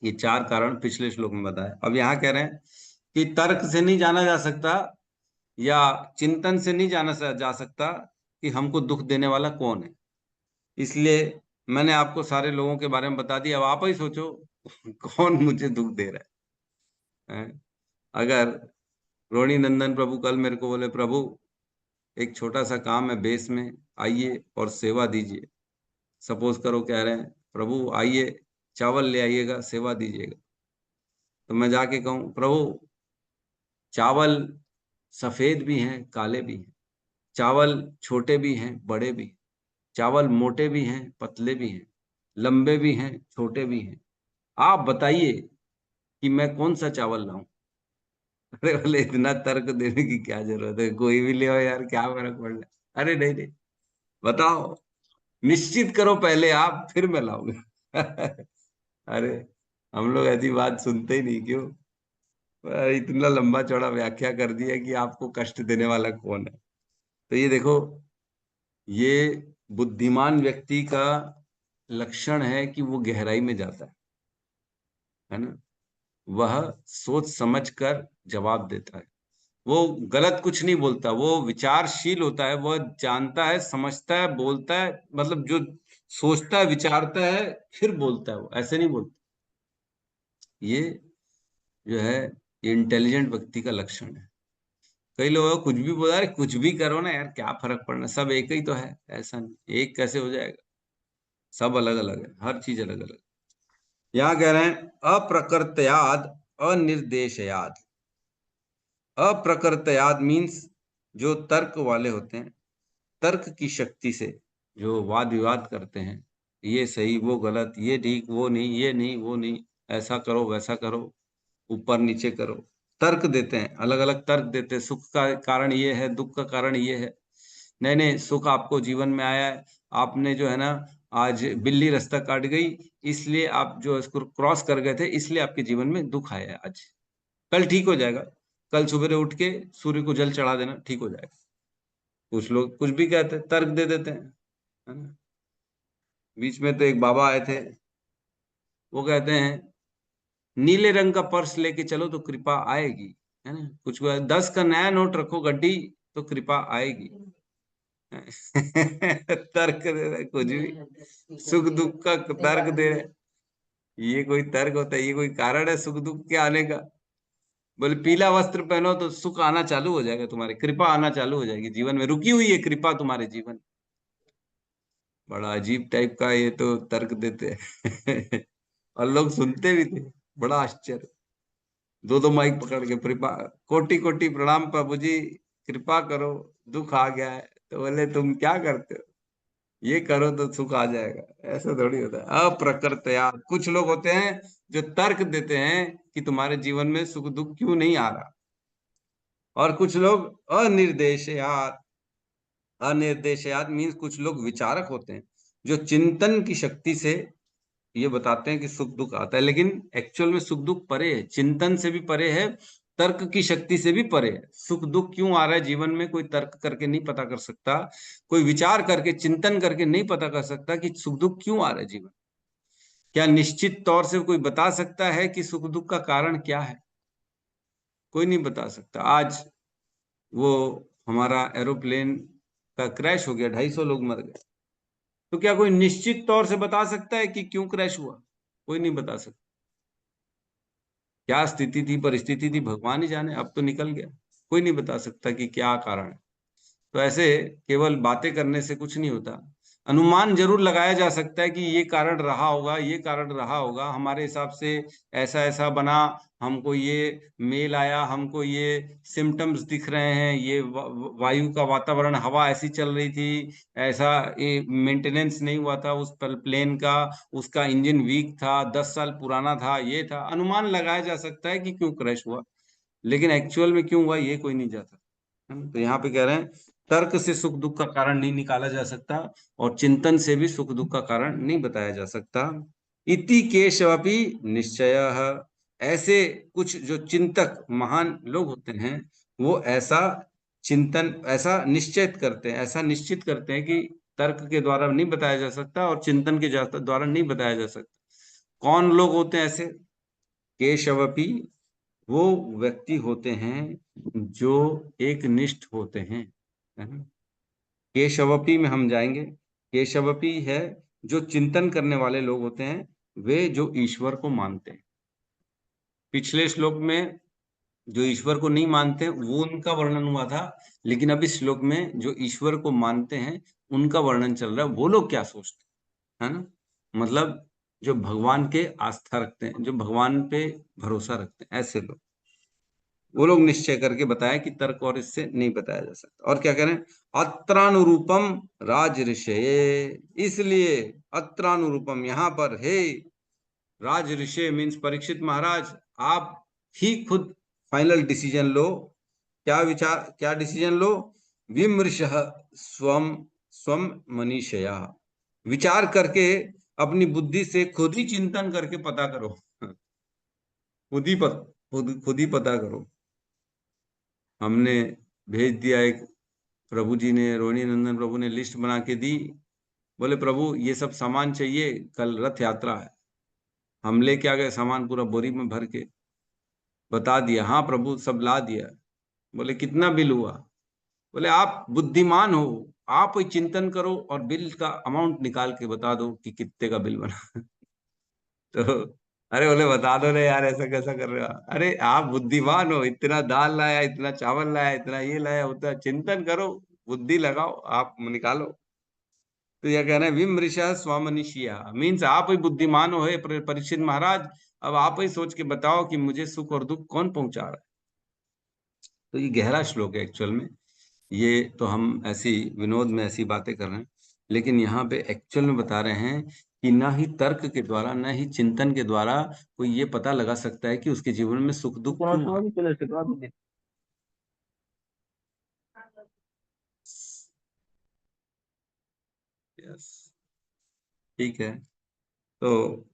ये 4 कारण पिछले श्लोक में बताए। अब यहाँ कह रहे हैं कि तर्क से नहीं जाना जा सकता या चिंतन से नहीं जाना जा सकता कि हमको दुख देने वाला कौन है। इसलिए मैंने आपको सारे लोगों के बारे में बता दिया। अब आप ही सोचो कौन मुझे दुख दे रहा है। अगर रोहिणी नंदन प्रभु कल मेरे को बोले, प्रभु एक छोटा सा काम है बेस में, आइए और सेवा दीजिए। सपोज करो कह रहे हैं, प्रभु आइए चावल ले आइएगा, सेवा दीजिएगा। तो मैं जाके कहूँ, प्रभु चावल सफेद भी हैं, काले भी हैं, चावल छोटे भी हैं, बड़े भी हैं, चावल मोटे भी हैं, पतले भी हैं, लंबे भी हैं, छोटे भी हैं, आप बताइए कि मैं कौन सा चावल लाऊं। अरे बोले इतना तर्क देने की क्या जरूरत है, कोई भी ले आओ यार, क्या फर्क पड़ रहा है। अरे नहीं नहीं, बताओ, निश्चित करो पहले आप, फिर मैं लाऊंगा। अरे हम लोग ऐसी बात सुनते ही नहीं, क्यों? इतना लंबा चौड़ा व्याख्या कर दिया कि आपको कष्ट देने वाला कौन है। तो ये देखो, ये बुद्धिमान व्यक्ति का लक्षण है कि वो गहराई में जाता है ना। वह सोच समझ कर जवाब देता है, वो गलत कुछ नहीं बोलता, वो विचारशील होता है, वह जानता है, समझता है, बोलता है, मतलब जो सोचता है, विचारता है, फिर बोलता है, वो ऐसे नहीं बोलता। ये जो है ये इंटेलिजेंट व्यक्ति का लक्षण है। कई लोग कुछ भी बोला, अरे कुछ भी करो ना यार, क्या फर्क पड़ना, सब एक ही तो है। ऐसा नहीं, एक कैसे हो जाएगा, सब अलग अलग है, हर चीज अलग अलग। यहाँ कह रहे हैं अप्रकृतयाद अनिर्देशयाद। अप्रकृतयाद मीन्स जो तर्क वाले होते हैं, तर्क की शक्ति से जो वाद विवाद करते हैं, ये सही वो गलत, ये ठीक वो नहीं, ये नहीं वो नहीं, ऐसा करो वैसा करो, ऊपर नीचे करो, तर्क देते हैं, अलग अलग तर्क देते हैं। सुख का कारण ये है, दुख का कारण ये है। नहीं नहीं, सुख आपको जीवन में आया है, आपने जो है ना आज बिल्ली रास्ता काट गई, इसलिए आप जो इसको क्रॉस कर गए थे, इसलिए आपके जीवन में दुख आया है आज। कल ठीक हो जाएगा, कल सुबह उठ के सूर्य को जल चढ़ा देना, ठीक हो जाएगा। कुछ लोग कुछ भी कहते हैं, तर्क दे देते हैं, है ना। बीच में तो एक बाबा आए थे, वो कहते हैं नीले रंग का पर्स लेके चलो तो कृपा आएगी, है ना। कुछ 10 का नया नोट रखो गड्डी तो कृपा आएगी। तर्क दे रहे कुछ भी, सुख दुख का तर्क दे रहे। ये कोई तर्क होता है? ये कोई कारण है सुख दुख के आने का? बोले पीला वस्त्र पहनो तो सुख आना चालू हो जाएगा, तुम्हारी कृपा आना चालू हो जाएगी, जीवन में रुकी हुई है कृपा तुम्हारे जीवन। बड़ा अजीब टाइप का ये तो तर्क देते हैं। और लोग सुनते भी थे, बड़ा आश्चर्य। दो दो माइक पकड़ के कृपा, कोटि कोटि प्रणाम प्रभु जी, कृपा करो, दुख आ गया है। तो बोले तुम क्या करते हो, ये करो तो सुख आ जाएगा। ऐसा थोड़ी होता है। अप्रकृतयाद, कुछ लोग होते हैं जो तर्क देते हैं कि तुम्हारे जीवन में सुख दुख क्यों नहीं आ रहा। और कुछ लोग अनिर्देशयात। अनिर्देशयात मीन्स कुछ लोग विचारक होते हैं जो चिंतन की शक्ति से ये बताते हैं कि सुख दुख आता है, लेकिन एक्चुअल में सुख दुख परे है, चिंतन से भी परे है, तर्क की शक्ति से भी परे है। सुख दुख क्यों आ रहा है जीवन में, कोई तर्क करके नहीं पता कर सकता, कोई विचार करके चिंतन करके नहीं पता कर सकता कि सुख दुख क्यों आ रहा है जीवन। क्या निश्चित तौर से कोई बता सकता है कि सुख दुख का कारण क्या है? कोई नहीं बता सकता। आज वो हमारा एरोप्लेन का क्रैश हो गया, 250 लोग मर गए, तो क्या कोई निश्चित तौर से बता सकता है कि क्यों क्रैश हुआ? कोई नहीं बता सकता। क्या स्थिति थी, परिस्थिति थी, भगवान ही जाने, अब तो निकल गया, कोई नहीं बता सकता कि क्या कारण है। तो ऐसे केवल बातें करने से कुछ नहीं होता। अनुमान जरूर लगाया जा सकता है कि ये कारण रहा होगा, ये कारण रहा होगा, हमारे हिसाब से ऐसा ऐसा बना, हमको ये मेल आया, हमको ये सिम्टम्स दिख रहे हैं, ये वायु का वातावरण, हवा ऐसी चल रही थी, ऐसा ये मेंटेनेंस नहीं हुआ था उस प्लेन का, उसका इंजन वीक था, 10 साल पुराना था, ये था। अनुमान लगाया जा सकता है कि क्यों क्रैश हुआ, लेकिन एक्चुअल में क्यों हुआ ये कोई नहीं जाता है ना? तो यहाँ पे कह रहे हैं तर्क से सुख दुख का कारण नहीं निकाला जा सकता, और चिंतन से भी सुख दुख का कारण नहीं बताया जा सकता। इति केशवपि निश्चयः, ऐसे कुछ जो चिंतक महान लोग होते हैं वो ऐसा चिंतन, ऐसा निश्चित करते हैं, ऐसा निश्चित करते हैं कि तर्क के द्वारा नहीं बताया जा सकता और चिंतन के द्वारा नहीं बताया जा सकता। कौन लोग होते हैं ऐसे? केशवपि, वो व्यक्ति होते हैं जो एक निष्ठ होते हैं, है ना? केशवपी में हम जाएंगे। केशवपी है जो चिंतन करने वाले लोग होते हैं, वे जो ईश्वर को मानते हैं। पिछले श्लोक में जो ईश्वर को नहीं मानते वो उनका वर्णन हुआ था, लेकिन अब इस श्लोक में जो ईश्वर को मानते हैं उनका वर्णन चल रहा है। वो लोग क्या सोचते हैं, है ना? मतलब जो भगवान के आस्था रखते हैं, जो भगवान पे भरोसा रखते हैं, ऐसे लोग, वो लोग निश्चय करके बताया कि तर्क और इससे नहीं बताया जा सकता। और क्या कह रहे हैं? अत्रानुरूपम राज ऋषये, इसलिए अत्रानुरूपम, यहाँ पर हे राज ऋषि मीन्स परीक्षित महाराज, आप ही खुद फाइनल डिसीजन लो। क्या विचार, क्या डिसीजन लो? विमृशः स्वम स्वम मनीषया, विचार करके अपनी बुद्धि से खुद ही चिंतन करके पता करो, खुद ही पता करो। हमने भेज दिया, एक प्रभु जी ने, रोहिणी नंदन प्रभु ने लिस्ट बना के दी, बोले प्रभु ये सब सामान चाहिए, कल रथ यात्रा है। हम लेके आ गए सामान पूरा बोरी में भर के, बता दिया हाँ प्रभु सब ला दिया। बोले कितना बिल हुआ? बोले आप बुद्धिमान हो, आप ही चिंतन करो और बिल का अमाउंट निकाल के बता दो कि कितने का बिल बना। तो अरे बोले बता दो रे यार, ऐसा कैसा कर रहे हो? अरे आप बुद्धिमान हो, इतना दाल लाया, इतना चावल लाया, इतना ये लाया, उतना चिंतन करो, बुद्धि लगाओ, आप निकालो। तो यह कहना है विमृशा स्वामनिशिया, मीन्स आप ही बुद्धिमान हो, हे परीक्षित महाराज, अब आप ही सोच के बताओ कि मुझे सुख और दुख कौन पहुंचा रहा है। तो ये गहरा श्लोक है एक्चुअल में। ये तो हम ऐसी विनोद में ऐसी बातें कर रहे हैं, लेकिन यहाँ पे एक्चुअल में बता रहे हैं कि ना ही तर्क के द्वारा, ना ही चिंतन के द्वारा कोई ये पता लगा सकता है कि उसके जीवन में सुख दुख क्यों है। यस, ठीक है। तो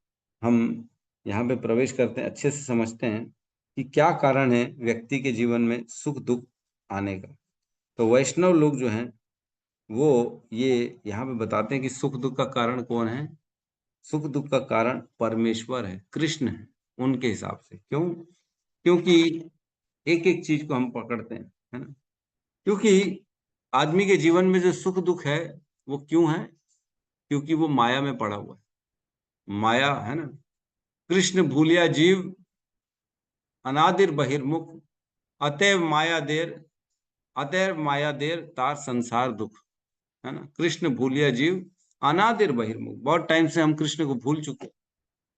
हम यहाँ पे प्रवेश करते हैं, अच्छे से समझते हैं कि क्या कारण है व्यक्ति के जीवन में सुख दुख आने का। तो वैष्णव लोग जो हैं वो ये यहाँ पे बताते हैं कि सुख दुख का कारण कौन है? सुख दुख का कारण परमेश्वर है, कृष्ण है उनके हिसाब से। क्यों? क्योंकि एक एक चीज को हम पकड़ते हैं, है ना? क्योंकि आदमी के जीवन में जो सुख दुख है वो क्यों है? क्योंकि वो माया में पड़ा हुआ है, माया है ना। कृष्ण भूलिया जीव अनादिर बहिर्मुख, अतैव माया देर तार संसार दुख, है ना। कृष्ण भूलिया जीव अनादिर बहिर्मुख, बहुत टाइम से हम कृष्ण को भूल चुके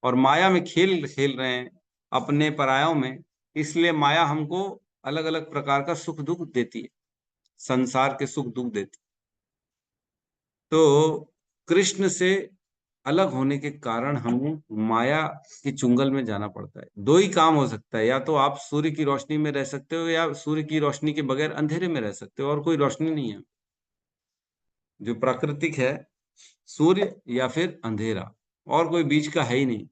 और माया में खेल खेल रहे हैं अपने परायों में, इसलिए माया हमको अलग अलग प्रकार का सुख दुख देती है, संसार के सुख दुख देती। तो कृष्ण से अलग होने के कारण हमें माया के चुंगल में जाना पड़ता है। दो ही काम हो सकता है, या तो आप सूर्य की रोशनी में रह सकते हो, या सूर्य की रोशनी के बगैर अंधेरे में रह सकते हो, और कोई रोशनी नहीं है। जो प्राकृतिक है सूर्य या फिर अंधेरा, और कोई बीच का है ही नहीं।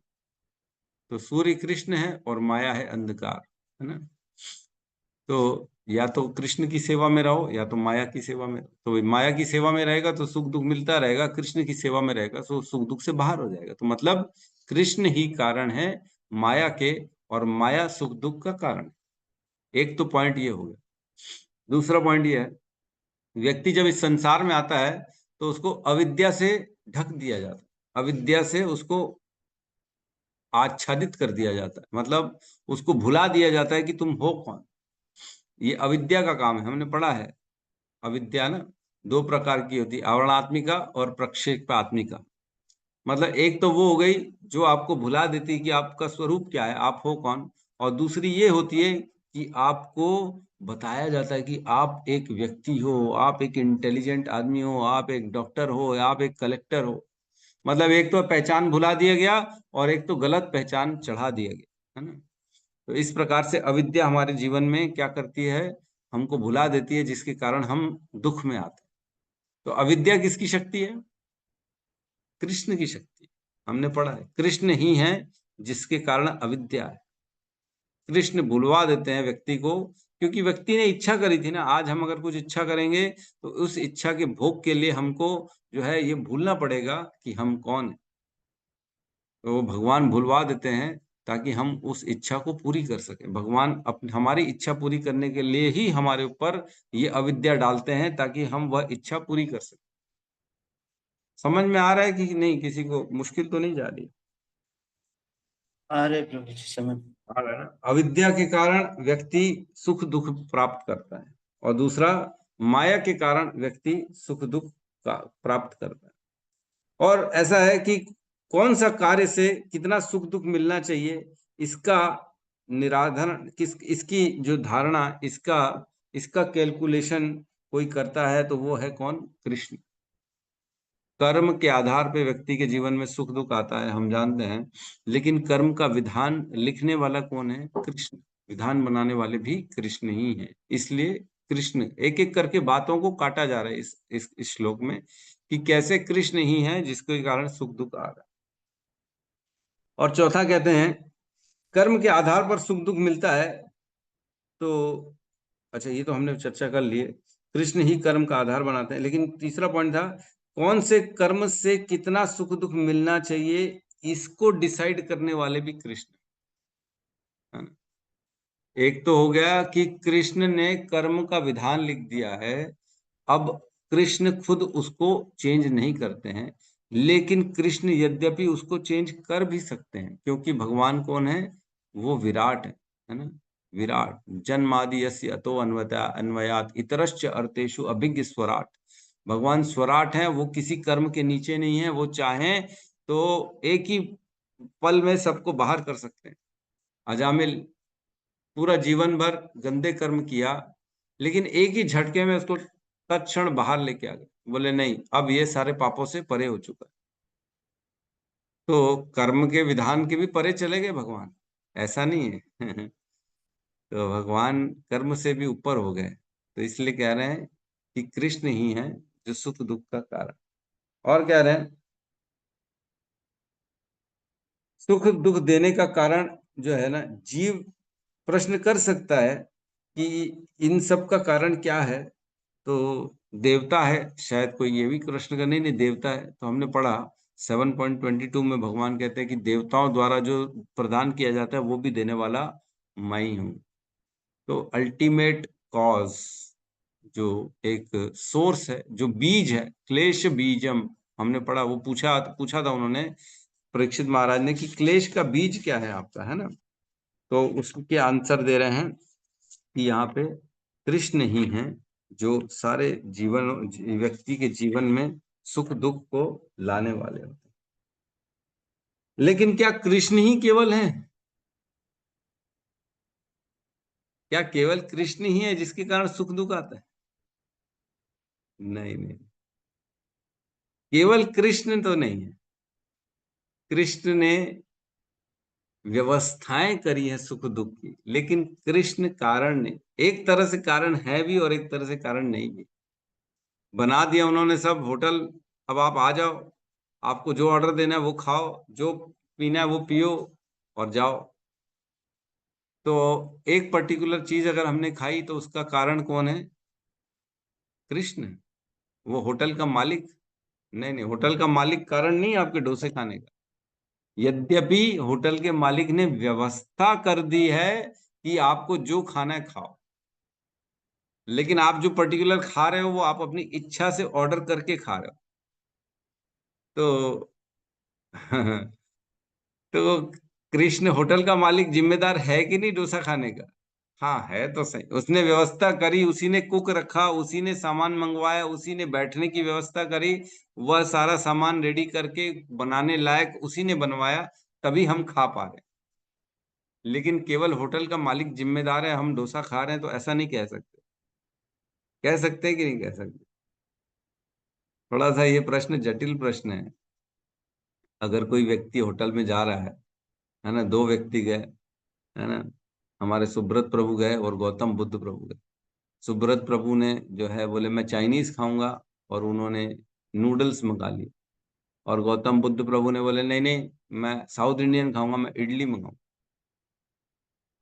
तो सूर्य कृष्ण है और माया है अंधकार, है ना। तो या तो कृष्ण की सेवा में रहो या तो माया की सेवा में रहो। तो माया की सेवा में रहेगा तो सुख दुख मिलता रहेगा, कृष्ण की सेवा में रहेगा तो सुख दुख से बाहर हो जाएगा। तो मतलब कृष्ण ही कारण है माया के, और माया सुख दुख का कारण। एक तो पॉइंट ये हो गया। दूसरा पॉइंट ये है, व्यक्ति जब इस संसार में आता है तो उसको अविद्या से ढक दिया जाता है, अविद्या से उसको आच्छादित कर दिया जाता है, मतलब उसको भुला दिया जाता है कि तुम हो कौन। ये अविद्या का काम है, हमने पढ़ा है। अविद्या ना दो प्रकार की होती है, आवरणात्मिका और प्रक्षेपात्मिका। मतलब एक तो वो हो गई जो आपको भुला देती है कि आपका स्वरूप क्या है, आप हो कौन। और दूसरी ये होती है कि आपको बताया जाता है कि आप एक व्यक्ति हो, आप एक इंटेलिजेंट आदमी हो, आप एक डॉक्टर हो, आप एक कलेक्टर हो। मतलब एक तो पहचान भुला दिया गया और एक तो गलत पहचान चढ़ा दिया गया, है ना। तो इस प्रकार से अविद्या हमारे जीवन में क्या करती है, हमको भुला देती है, जिसके कारण हम दुख में आते हैं। तो अविद्या किसकी शक्ति है? कृष्ण की शक्ति। हमने पढ़ा है कृष्ण ही है जिसके कारण अविद्या है। कृष्ण भुलवा देते हैं व्यक्ति को, क्योंकि व्यक्ति ने इच्छा करी थी ना। आज हम अगर कुछ इच्छा करेंगे तो उस इच्छा के भोग के लिए हमको जो है ये भूलना पड़ेगा कि हम कौन है। तो भगवान भुलवा देते हैं ताकि हम उस इच्छा को पूरी कर सकें। भगवान हमारी इच्छा पूरी करने के लिए ही हमारे ऊपर ये अविद्या डालते हैं, ताकि हम वह इच्छा पूरी कर सकें। समझ में आ रहा है कि नहीं? किसी को मुश्किल तो नहीं जा रही? अरे प्रभु जी समझ। आ रहा है ना। अविद्या के कारण व्यक्ति सुख दुख प्राप्त करता है, और दूसरा माया के कारण व्यक्ति सुख दुख का प्राप्त करता है। और ऐसा है कि कौन सा कार्य से कितना सुख दुख मिलना चाहिए, इसका निराधरण इसकी जो धारणा, इसका इसका कैलकुलेशन कोई करता है तो वो है कौन? कृष्ण। कर्म के आधार पे व्यक्ति के जीवन में सुख दुख आता है, हम जानते हैं। लेकिन कर्म का विधान लिखने वाला कौन है? कृष्ण। विधान बनाने वाले भी कृष्ण ही हैं। इसलिए कृष्ण एक एक करके बातों को काटा जा रहा है इस श्लोक में, कि कैसे कृष्ण ही है जिसके कारण सुख दुख आ रहा है। और चौथा कहते हैं कर्म के आधार पर सुख दुख मिलता है। तो अच्छा, ये तो हमने चर्चा कर लिए, कृष्ण ही कर्म का आधार बनाते हैं। लेकिन तीसरा पॉइंट था, कौन से कर्म से कितना सुख दुख मिलना चाहिए, इसको डिसाइड करने वाले भी कृष्ण, है ना। एक तो हो गया कि कृष्ण ने कर्म का विधान लिख दिया है, अब कृष्ण खुद उसको चेंज नहीं करते हैं। लेकिन कृष्ण यद्यपि उसको चेंज कर भी सकते हैं, क्योंकि भगवान कौन है? वो विराट है ना। विराट जन्मादि यस्य अतो अन्वयात इतरश्च अर्थेषु अभिज्ञ स्वराट। भगवान स्वराट है, वो किसी कर्म के नीचे नहीं है। वो चाहें तो एक ही पल में सबको बाहर कर सकते हैं। अजामिल पूरा जीवन भर गंदे कर्म किया, लेकिन एक ही झटके में उसको तत्क्षण बाहर लेके आ गए। बोले नहीं, अब ये सारे पापों से परे हो चुका है। तो कर्म के विधान के भी परे चले गए भगवान, ऐसा नहीं है। तो भगवान कर्म से भी ऊपर हो गए। तो इसलिए कह रहे हैं कि कृष्ण ही है जो सुख दुख का कारण। और कह रहे हैं सुख दुख देने का कारण जो है ना, जीव प्रश्न कर सकता है कि इन सब का कारण क्या है। तो देवता है, शायद कोई ये भी प्रश्न कर, नहीं नहीं देवता है। तो हमने पढ़ा 7.22 में भगवान कहते हैं कि देवताओं द्वारा जो प्रदान किया जाता है वो भी देने वाला मैं ही हूं। तो अल्टीमेट कॉज जो एक सोर्स है, जो बीज है, क्लेश बीजम, हमने पढ़ा। वो पूछा पूछा था उन्होंने, परीक्षित महाराज ने, कि क्लेश का बीज क्या है आपका, है ना। तो उसके आंसर दे रहे हैं कि यहाँ पे कृष्ण ही हैं जो सारे जीवन व्यक्ति के जीवन में सुख दुख को लाने वाले होते हैं। लेकिन क्या कृष्ण ही केवल हैं? क्या केवल कृष्ण ही है जिसके कारण सुख दुख आता है? नहीं नहीं, केवल कृष्ण तो नहीं है। कृष्ण ने व्यवस्थाएं करी है सुख दुख की, लेकिन कृष्ण कारण ने, एक तरह से कारण है भी और एक तरह से कारण नहीं भी। बना दिया उन्होंने सब होटल, अब आप आ जाओ, आपको जो ऑर्डर देना है वो खाओ, जो पीना है वो पियो और जाओ। तो एक पर्टिकुलर चीज अगर हमने खाई तो उसका कारण कौन है? कृष्ण। वो होटल का मालिक नहीं, नहीं, होटल का मालिक कारण नहीं है आपके डोसे खाने का। यद्यपि होटल के मालिक ने व्यवस्था कर दी है कि आपको जो खाना है खाओ, लेकिन आप जो पर्टिकुलर खा रहे हो वो आप अपनी इच्छा से ऑर्डर करके खा रहे हो। तो तो कृष्ण होटल का मालिक जिम्मेदार है कि नहीं डोसा खाने का? हाँ, है तो सही। उसने व्यवस्था करी, उसी ने कुक रखा, उसी ने सामान मंगवाया, उसी ने बैठने की व्यवस्था करी, वह सारा सामान रेडी करके बनाने लायक उसी ने बनवाया, तभी हम खा पा रहे हैं। लेकिन केवल होटल का मालिक जिम्मेदार है, हम डोसा खा रहे हैं, तो ऐसा नहीं कह सकते। कह सकते हैं कि नहीं कह सकते? थोड़ा सा ये प्रश्न जटिल प्रश्न है। अगर कोई व्यक्ति होटल में जा रहा है ना, दो व्यक्ति गए, है ना, हमारे सुब्रत प्रभु गए और गौतम बुद्ध प्रभु गए। सुब्रत प्रभु ने जो है बोले मैं चाइनीज खाऊंगा, और उन्होंने नूडल्स मंगा लिए। और गौतम बुद्ध प्रभु ने बोले नहीं नहीं, मैं साउथ इंडियन खाऊंगा, मैं इडली मंगाऊंगा।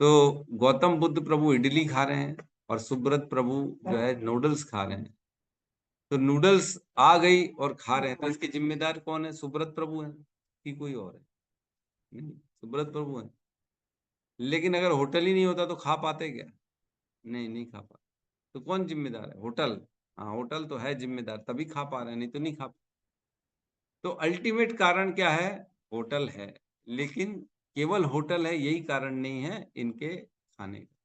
तो गौतम बुद्ध प्रभु इडली खा रहे हैं और सुब्रत प्रभु जो है नूडल्स खा रहे हैं। तो नूडल्स आ गई और खा रहे हैं, तो इसके जिम्मेदार कौन है? सुब्रत प्रभु है कि कोई और है? नहीं, सुब्रत प्रभु है। लेकिन अगर होटल ही नहीं होता तो खा पाते क्या? नहीं, नहीं खा पाते। तो कौन जिम्मेदार है? होटल। हाँ, होटल तो है जिम्मेदार, तभी खा पा रहे हैं, नहीं तो नहीं खा पा। तो अल्टीमेट कारण क्या है? होटल है। लेकिन केवल होटल है यही कारण नहीं है इनके खाने का।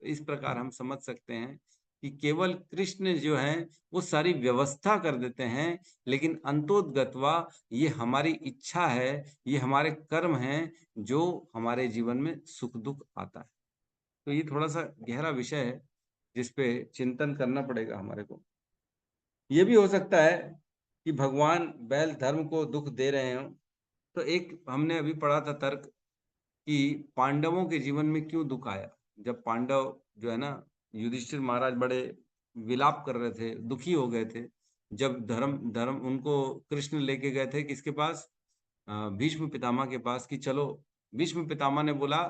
तो इस प्रकार हम समझ सकते हैं कि केवल कृष्ण जो है वो सारी व्यवस्था कर देते हैं, लेकिन अंतोदगत्वा ये हमारी इच्छा है, ये हमारे कर्म हैं जो हमारे जीवन में सुख दुख आता है। तो ये थोड़ा सा गहरा विषय है जिस पे चिंतन करना पड़ेगा हमारे को। ये भी हो सकता है कि भगवान बैल धर्म को दुख दे रहे हो। तो एक हमने अभी पढ़ा था तर्क कि पांडवों के जीवन में क्यों दुख आया। जब पांडव जो है ना, युधिष्ठिर महाराज बड़े विलाप कर रहे थे, दुखी हो गए थे। जब धर्म धर्म उनको कृष्ण लेके गए थे किसके पास? भीष्म पितामह के पास, कि चलो। भीष्म पितामह ने बोला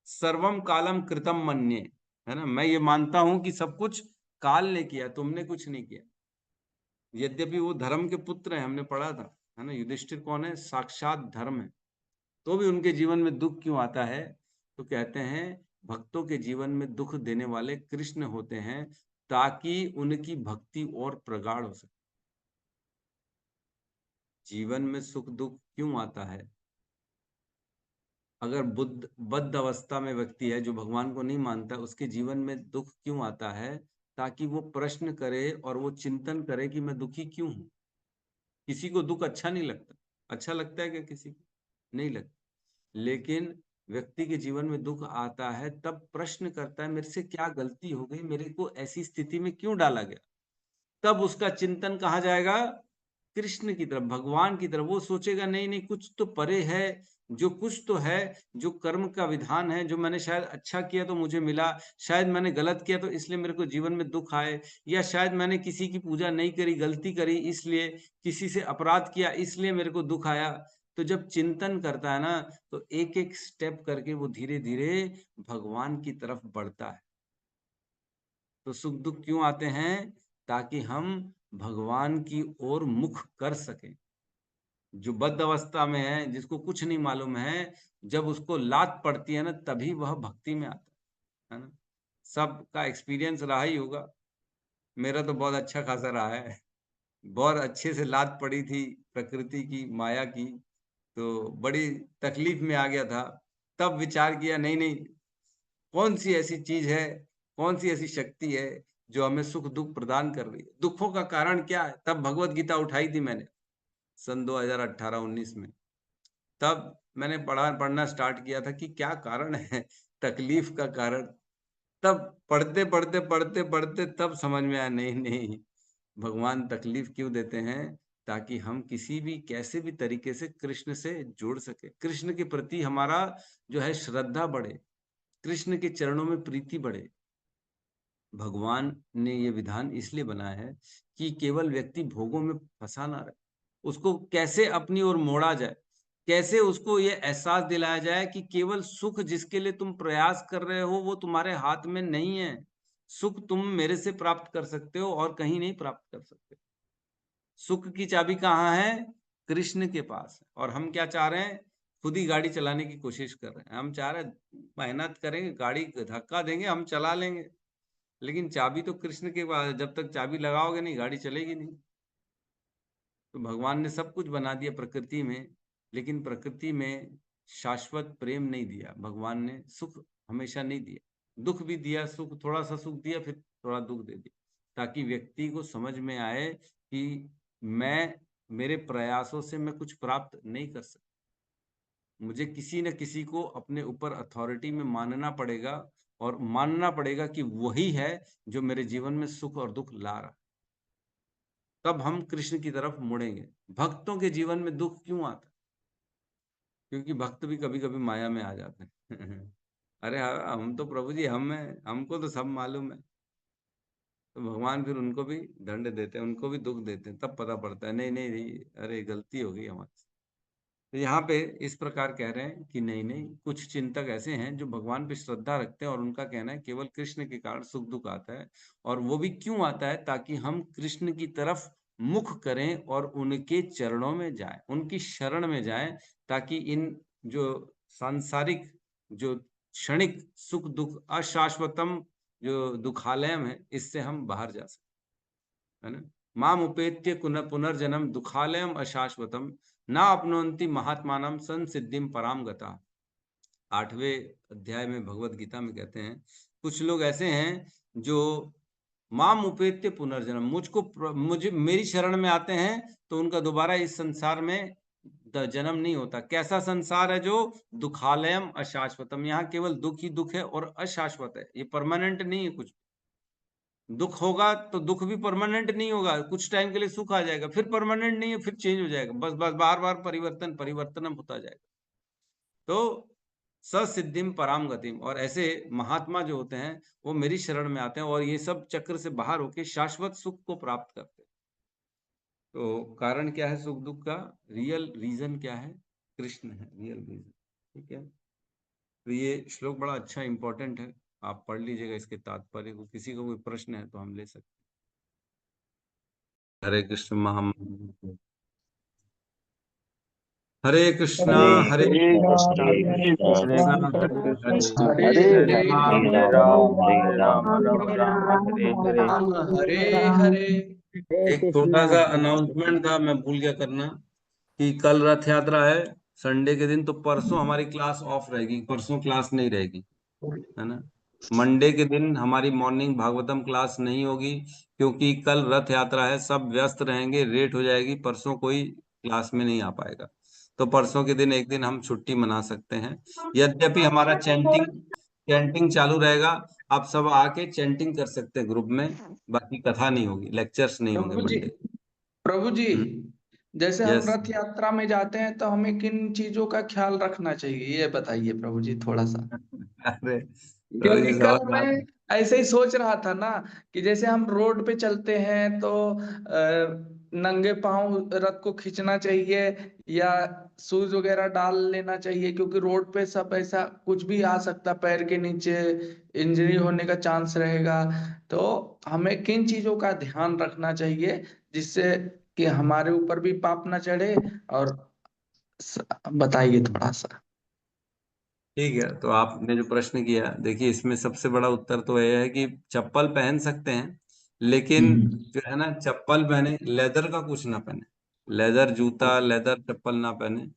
सर्वम कालम कृतम मन्ये, है ना, मैं ये मानता हूं कि सब कुछ काल ने किया, तुमने कुछ नहीं किया। यद्यपि वो धर्म के पुत्र हैं, हमने पढ़ा था, है ना, युधिष्ठिर कौन है? साक्षात धर्म है। तो भी उनके जीवन में दुख क्यों आता है? तो कहते हैं भक्तों के जीवन में दुख देने वाले कृष्ण होते हैं, ताकि उनकी भक्ति और प्रगाढ़ हो सके। जीवन में सुख दुख क्यों आता है? अगर बद्ध अवस्था में व्यक्ति है जो भगवान को नहीं मानता, उसके जीवन में दुख क्यों आता है? ताकि वो प्रश्न करे और वो चिंतन करे कि मैं दुखी क्यों हूं। किसी को दुख अच्छा नहीं लगता। अच्छा लगता है क्या किसी को? नहीं लगता। लेकिन व्यक्ति के जीवन में दुख आता है तब प्रश्न करता है मेरे से क्या गलती हो गई, मेरे को ऐसी स्थिति में क्यों डाला गया। तब उसका चिंतन कहाँ जाएगा? कृष्ण की तरफ, भगवान की तरफ। वो सोचेगा नहीं नहीं, कुछ तो परे है, जो कुछ तो है, जो कर्म का विधान है, जो मैंने शायद अच्छा किया तो मुझे मिला, शायद मैंने गलत किया तो इसलिए मेरे को जीवन में दुख आए, या शायद मैंने किसी की पूजा नहीं करी, गलती करी, इसलिए किसी से अपराध किया, इसलिए मेरे को दुख आया। तो जब चिंतन करता है ना, तो एक एक स्टेप करके वो धीरे धीरे भगवान की तरफ बढ़ता है। तो सुख दुख क्यों आते हैं? ताकि हम भगवान की ओर मुख कर सकें। जो बद्ध अवस्था में है, जिसको कुछ नहीं मालूम है, जब उसको लात पड़ती है ना, तभी वह भक्ति में आता है ना। सबका एक्सपीरियंस रहा ही होगा। मेरा तो बहुत अच्छा खासा रहा है। बहुत अच्छे से लात पड़ी थी प्रकृति की, माया की। तो बड़ी तकलीफ में आ गया था। तब विचार किया नहीं नहीं, कौन सी ऐसी चीज है, कौन सी ऐसी शक्ति है जो हमें सुख दुख प्रदान कर रही है, दुखों का कारण क्या है। तब भगवत गीता उठाई थी मैंने सन 2018-19 में। तब मैंने पढ़ना स्टार्ट किया था कि क्या कारण है तकलीफ का कारण। तब पढ़ते पढ़ते पढ़ते पढ़ते तब समझ में आया नहीं नहीं, भगवान तकलीफ क्यों देते हैं? ताकि हम किसी भी कैसे भी तरीके से कृष्ण से जुड़ सके, कृष्ण के प्रति हमारा जो है श्रद्धा बढ़े, कृष्ण के चरणों में प्रीति बढ़े। भगवान ने ये विधान इसलिए बनाया है कि केवल व्यक्ति भोगों में फंसा ना रहे। उसको कैसे अपनी ओर मोड़ा जाए, कैसे उसको ये एहसास दिलाया जाए कि केवल सुख जिसके लिए तुम प्रयास कर रहे हो वो तुम्हारे हाथ में नहीं है। सुख तुम मेरे से प्राप्त कर सकते हो और कहीं नहीं प्राप्त कर सकते। सुख की चाबी कहाँ है? कृष्ण के पास है। और हम क्या चाह रहे हैं? खुद ही गाड़ी चलाने की कोशिश कर रहे हैं। हम चाह रहे हैं मेहनत करेंगे, गाड़ी धक्का देंगे, हम चला लेंगे, लेकिन चाबी तो कृष्ण के पास है। जब तक चाबी लगाओगे नहीं, गाड़ी चलेगी नहीं। तो भगवान ने सब कुछ बना दिया प्रकृति में, लेकिन प्रकृति में शाश्वत प्रेम नहीं दिया। भगवान ने सुख हमेशा नहीं दिया, दुख भी दिया, सुख थोड़ा सा सुख दिया, फिर थोड़ा दुख दे दिया, ताकि व्यक्ति को समझ में आए कि मैं मेरे प्रयासों से मैं कुछ प्राप्त नहीं कर सकता। मुझे किसी न किसी को अपने ऊपर अथॉरिटी में मानना पड़ेगा, और मानना पड़ेगा कि वही है जो मेरे जीवन में सुख और दुख ला रहा है। तब हम कृष्ण की तरफ मुड़ेंगे। भक्तों के जीवन में दुख क्यों आता है? क्योंकि भक्त भी कभी कभी माया में आ जाते हैं। अरे हम तो प्रभु जी हम हैं, हमको तो सब मालूम है। तो भगवान फिर उनको भी दंड देते हैं, उनको भी दुख देते हैं। तब पता पड़ता है नहीं नहीं नहीं, अरे गलती हो गई हमारी। तो यहाँ पे इस प्रकार कह रहे हैं कि नहीं नहीं, कुछ चिंतक ऐसे हैं जो भगवान पे श्रद्धा रखते हैं और उनका कहना है केवल कृष्ण के कारण सुख दुख आता है। और वो भी क्यों आता है? ताकि हम कृष्ण की तरफ मुख करें और उनके चरणों में जाएं, उनकी शरण में जाएं, ताकि इन जो सांसारिक, जो क्षणिक सुख दुख, अशाश्वतम जो दुखालयम है, इससे हम बाहर जा सकें, है ना। माम उपेत्य पुनर्जन्म दुखालयम अशाश्वतम ना अपनोन्ति महात्मानम संसिद्धिम पराम गता। 8वें अध्याय में भगवत गीता में कहते हैं कुछ लोग ऐसे हैं जो माम उपेत्य पुनर्जन्म, मुझे मेरी शरण में आते हैं तो उनका दोबारा इस संसार में जन्म नहीं होता। कैसा संसार है? जो दुखालयम अशाश्वतम, यहाँ केवल दुख ही दुख है और अशाश्वत है, ये परमानेंट नहीं है। कुछ दुख होगा तो दुख भी परमानेंट नहीं होगा, कुछ टाइम के लिए सुख आ जाएगा, फिर परमानेंट नहीं है, फिर चेंज हो जाएगा, बस बस बार बार परिवर्तन होता जाएगा। तो ससिद्धिम पराम गतिम, और ऐसे महात्मा जो होते हैं वो मेरी शरण में आते हैं और ये सब चक्र से बाहर होके शाश्वत सुख को प्राप्त करते हैं। तो कारण क्या है सुख दुख का? रियल रीजन क्या है? कृष्ण है रियल रीजन। ठीक है, तो ये श्लोक बड़ा अच्छा इंपॉर्टेंट है, आप पढ़ लीजिएगा इसके तात्पर्य को। किसी को कोई प्रश्न है तो हम ले सकते हैं। हरे कृष्ण महामंत्र। हरे कृष्णा हरे कृष्ण कृष्णा कृष्ण हरे कृष्ण हरे हरे हरे हरे राम हरे राम राम राम हरे हरे। हरे हरे। एक छोटा सा अनाउंसमेंट था, मैं भूल गया करना, कि कल रथ यात्रा है संडे के दिन, तो परसों हमारी क्लास ऑफ रहेगी, परसों क्लास नहीं रहेगी, है ना। मंडे के दिन हमारी मॉर्निंग भागवतम क्लास नहीं होगी, क्योंकि कल रथ यात्रा है, सब व्यस्त रहेंगे, लेट हो जाएगी, परसों कोई क्लास में नहीं आ पाएगा। तो परसों के दिन एक दिन हम छुट्टी मना सकते हैं। यद्यपि हमारा चैंटिंग चैंटिंग चालू रहेगा, आप सब आके चैंटिंग कर सकते हैं ग्रुप में, बाकी कथा नहीं होगी, लेक्चर्स नहीं होंगे प्रभु जी, मंडे। प्रभु जी, जैसे हम यस। रथ यात्रा में जाते हैं तो हमें किन चीजों का ख्याल रखना चाहिए, ये बताइए प्रभु जी थोड़ा सा। अरे तो क्योंकि ये कल सवाल मैं आप ऐसे ही सोच रहा था ना कि जैसे हम रोड पे चलते हैं तो नंगे पांव रथ को खींचना चाहिए या शूज वगैरह डाल लेना चाहिए, क्योंकि रोड पे सब ऐसा कुछ भी आ सकता, पैर के नीचे इंजरी होने का चांस रहेगा। तो हमें किन चीजों का ध्यान रखना चाहिए जिससे कि हमारे ऊपर भी पाप ना चढ़े, और बताइए थोड़ा सा। ठीक है, तो आपने जो प्रश्न किया, देखिए इसमें सबसे बड़ा उत्तर तो यह है कि चप्पल पहन सकते हैं, लेकिन हम्म। जो है ना, चप्पल पहने लेदर का कुछ ना पहने, लेदर जूता लेदर चप्पल ना पहने,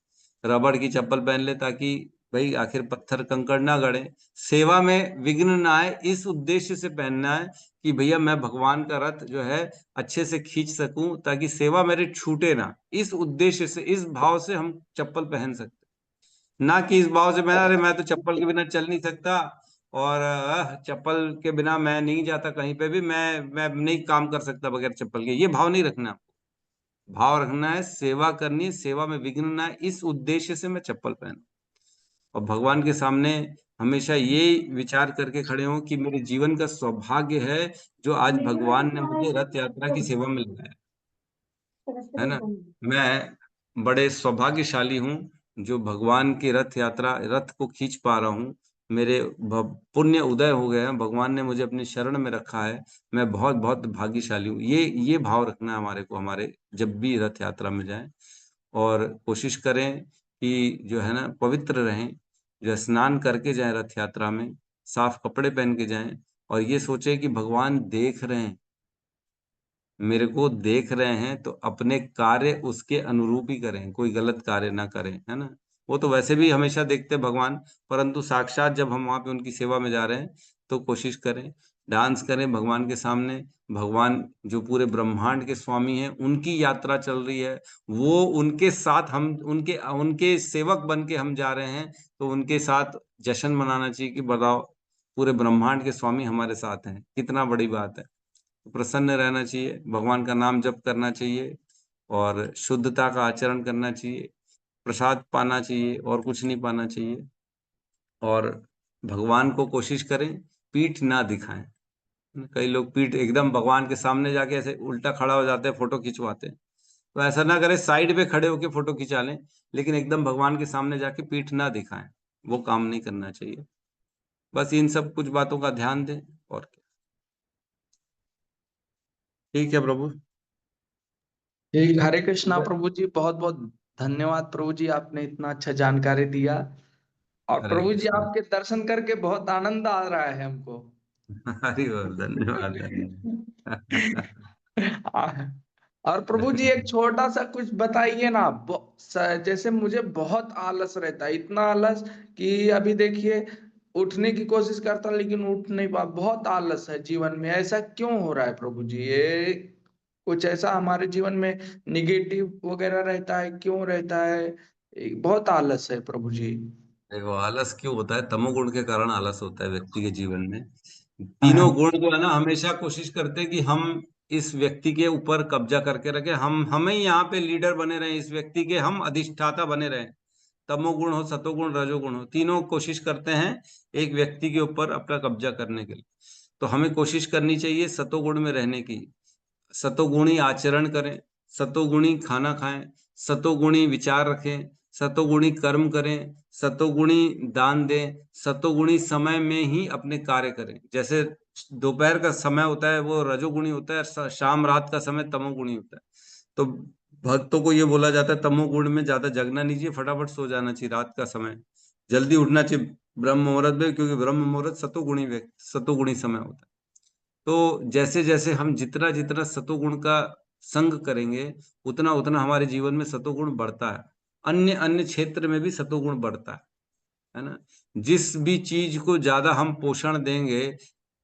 रबड़ की चप्पल पहन ले, ताकि भाई आखिर पत्थर कंकड़ ना गड़े, सेवा में विघ्न ना आए, इस उद्देश्य से पहनना है कि भैया मैं भगवान का रथ जो है अच्छे से खींच सकूं, ताकि सेवा मेरी छूटे ना, इस उद्देश्य से, इस भाव से हम चप्पल पहन सकते हैं। ना कि इस भाव से मैं, अरे मैं तो चप्पल के बिना चल नहीं सकता, और चप्पल के बिना मैं नहीं जाता कहीं पे भी, मैं नहीं काम कर सकता बगैर चप्पल के, ये भाव नहीं रखना आपको। भाव रखना है सेवा करनी है, सेवा में विघ्न ना है, इस उद्देश्य से मैं चप्पल पहनूं, और भगवान के सामने हमेशा ये विचार करके खड़े हों कि मेरे जीवन का सौभाग्य है जो आज भगवान ने मुझे रथ यात्रा की सेवा में लगाया। है ना। मैं बड़े सौभाग्यशाली हूँ जो भगवान की रथ यात्रा, रथ को खींच पा रहा हूँ। मेरे पुण्य उदय हो गए हैं, भगवान ने मुझे अपनी शरण में रखा है। मैं बहुत बहुत भाग्यशाली हूँ। ये भाव रखना है हमारे को, हमारे जब भी रथ यात्रा में जाएं। और कोशिश करें कि जो है ना पवित्र रहें, जो स्नान करके जाएं रथ यात्रा में, साफ कपड़े पहन के जाएं, और ये सोचे कि भगवान देख रहे हैं, मेरे को देख रहे हैं, तो अपने कार्य उसके अनुरूप ही करें, कोई गलत कार्य ना करें, है ना। वो तो वैसे भी हमेशा देखते हैं भगवान, परंतु साक्षात जब हम वहां पे उनकी सेवा में जा रहे हैं तो कोशिश करें, डांस करें भगवान के सामने। भगवान जो पूरे ब्रह्मांड के स्वामी हैं, उनकी यात्रा चल रही है, वो उनके साथ हम उनके उनके सेवक बन के हम जा रहे हैं, तो उनके साथ जश्न मनाना चाहिए कि बताओ, पूरे ब्रह्मांड के स्वामी हमारे साथ हैं, कितना बड़ी बात है। प्रसन्न रहना चाहिए, भगवान का नाम जप करना चाहिए, और शुद्धता का आचरण करना चाहिए, प्रसाद पाना चाहिए, और कुछ नहीं पाना चाहिए। और भगवान को कोशिश करें पीठ ना दिखाएं। कई लोग पीठ एकदम भगवान के सामने जाके ऐसे उल्टा खड़ा हो जाते हैं, फोटो खिंचवाते हैं। तो ऐसा ना करें, साइड पे खड़े होके फोटो खिंचा लें, लेकिन एकदम भगवान के सामने जाके पीठ ना दिखाएं, वो काम नहीं करना चाहिए। बस इन सब कुछ बातों का ध्यान दें, और क्या। ठीक है प्रभु। ठीक, हरे कृष्णा प्रभु जी, बहुत बहुत धन्यवाद प्रभु जी, आपने इतना अच्छा जानकारी दिया। और हरे प्रभु जी, कृष्ण। आपके दर्शन करके बहुत आनंद आ रहा है हमको। हरि बोल, धन्यवाद धन्यवाद। और प्रभु जी, एक छोटा सा कुछ बताइए ना। जैसे मुझे बहुत आलस रहता है, इतना आलस कि अभी देखिए, उठने की कोशिश करता लेकिन उठ नहीं पा, बहुत आलस है जीवन में। ऐसा क्यों हो रहा है प्रभु जी? ये कुछ ऐसा हमारे जीवन में निगेटिव वगैरह रहता है, क्यों रहता है? बहुत आलस है प्रभु जी। देखो, आलस क्यों होता है? तमोगुण के कारण आलस होता है व्यक्ति के जीवन में। तीनों हाँ। गुण जो है ना, हमेशा कोशिश करते हैं कि हम इस व्यक्ति के ऊपर कब्जा करके रखे, हमें यहाँ पे लीडर बने रहे, इस व्यक्ति के हम अधिष्ठाता बने रहे। तमोगुण हो, सतोगुण, रजोगुण हो, तीनों कोशिश करते हैं एक व्यक्ति के ऊपर अपना कब्जा करने के लिए। तो हमें कोशिश करनी चाहिए सतोगुण में रहने की। सतोगुणी आचरण करें, सतोगुणी खाना खाएं, सतोगुणी विचार रखें, सतोगुणी कर्म करें, सतोगुणी दान दें, सतोगुणी समय में ही अपने कार्य करें। जैसे दोपहर का समय होता है वो रजोगुणी होता है, और शाम रात का समय तमोगुणी होता है। तो भक्तों को ये बोला जाता है तमोगुण में ज्यादा जगना नहीं चाहिए, फटाफट सो जाना चाहिए रात का समय, जल्दी उठना चाहिए ब्रह्म मुहूर्त में, क्योंकि ब्रह्म मुहूर्त सतोगुणी समय होता है। तो जैसे जैसे हम जितना जितना सतोगुण का संग करेंगे, उतना उतना हमारे जीवन में सतोगुण बढ़ता है। अन्य अन्य क्षेत्र में भी सतोगुण बढ़ता है ना। जिस भी चीज को ज्यादा हम पोषण देंगे,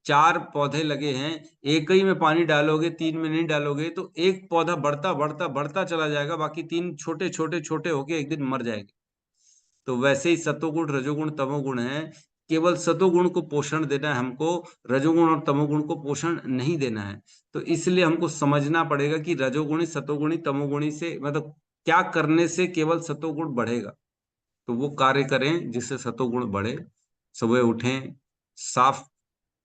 4 पौधे लगे हैं, एक ही में पानी डालोगे, 3 में नहीं डालोगे, तो एक पौधा बढ़ता बढ़ता बढ़ता चला जाएगा, बाकी 3 छोटे छोटे छोटे होके एक दिन मर जाएंगे। तो वैसे ही सतोगुण, रजोगुण, तमोगुण है। केवल सतोगुण को पोषण देना है हमको, रजोगुण और तमोगुण को पोषण नहीं देना है। तो इसलिए हमको समझना पड़ेगा कि रजोगुणी, सतोगुणी, तमोगुणी से मतलब क्या करने से केवल सतोगुण बढ़ेगा। तो वो कार्य करें जिससे सतोगुण बढ़े। सुबह उठें, साफ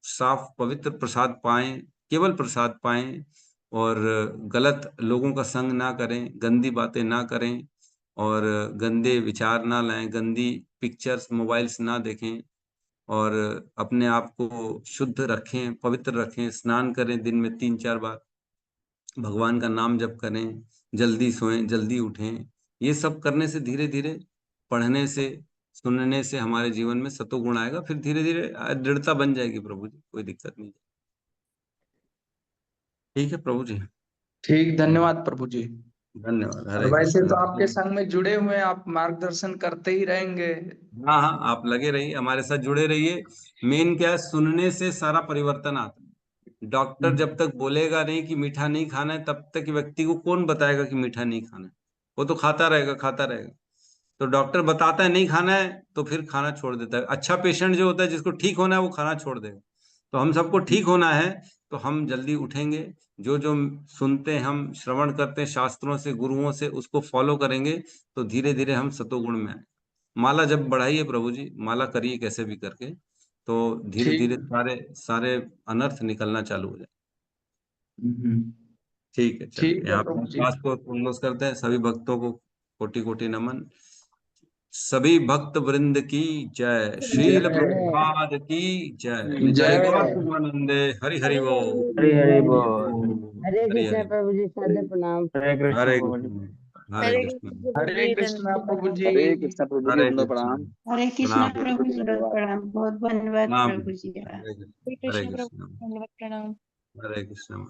साफ पवित्र प्रसाद पाएं, केवल प्रसाद पाएं, और गलत लोगों का संग ना करें, गंदी बातें ना करें, और गंदे विचार ना लाएं, गंदी पिक्चर्स, मोबाइल्स ना देखें, और अपने आप को शुद्ध रखें, पवित्र रखें, स्नान करें दिन में 3-4 बार, भगवान का नाम जप करें, जल्दी सोएं, जल्दी उठें। ये सब करने से, धीरे धीरे पढ़ने से, सुनने से हमारे जीवन में सतोगुण आएगा, फिर धीरे धीरे दृढ़ता बन जाएगी प्रभु जी, कोई दिक्कत नहीं। ठीक है प्रभु जी। ठीक, धन्यवाद प्रभु जी। धन्यवाद। और हरे वैसे कृष्ण तो हरे आपके कृष्ण। संग में जुड़े हुए हैं, आप मार्गदर्शन करते ही रहेंगे। हाँ हाँ, आप लगे रहिए, हमारे साथ जुड़े रहिए। मेन क्या है, सुनने से सारा परिवर्तन आता है। डॉक्टर जब तक बोलेगा नहीं कि मीठा नहीं खाना है, तब तक व्यक्ति को कौन बताएगा कि मीठा नहीं खाना है? वो तो खाता रहेगा, खाता रहेगा। तो डॉक्टर बताता है नहीं खाना है, तो फिर खाना छोड़ देता है। अच्छा पेशेंट जो होता है, जिसको ठीक होना है, वो खाना छोड़ देगा। तो हम सबको ठीक होना है, तो हम जल्दी उठेंगे, जो जो सुनते हैं, हम श्रवण करते हैं शास्त्रों से, गुरुओं से, उसको फॉलो करेंगे, तो धीरे धीरे हम सतोगुण में आए। माला जब बढ़ाइए प्रभु जी, माला करिए कैसे भी करके, तो धीरे ठीक। धीरे सारे सारे अनर्थ निकलना चालू हो जाए। हम्म। ठीक है, चलिए ठीक है यहाँ पे प्रभु जी। क्लास को क्लोज करते हैं। सभी भक्तों को कोटि कोटि नमन। सभी भक्त वृंद की जय। शील प्रभुपाद की जय। जय जय। आनंदे। हरि हरि बोल। हरि हरि बोल। हरे हरि कृष्णा हरि। प्रभु जी, सादर प्रणाम। हरे कृष्ण हरे प्रभु जी। कृष्ण। हरे कृष्ण। हरे कृष्णा प्रभु जी। हरे कृष्ण प्रभु जी, हरे दंडों कृष्ण। प्रणाम। हरे कृष्ण प्रणाम प्रभु जी, प्रणाम, बहुत धन्यवाद प्रणाम। प्रभु जी। हरे कृष्ण। हरे हरे कृष्ण प्रभु, कृष्ण। धन्यवाद, प्रणाम। हरे कृष्ण।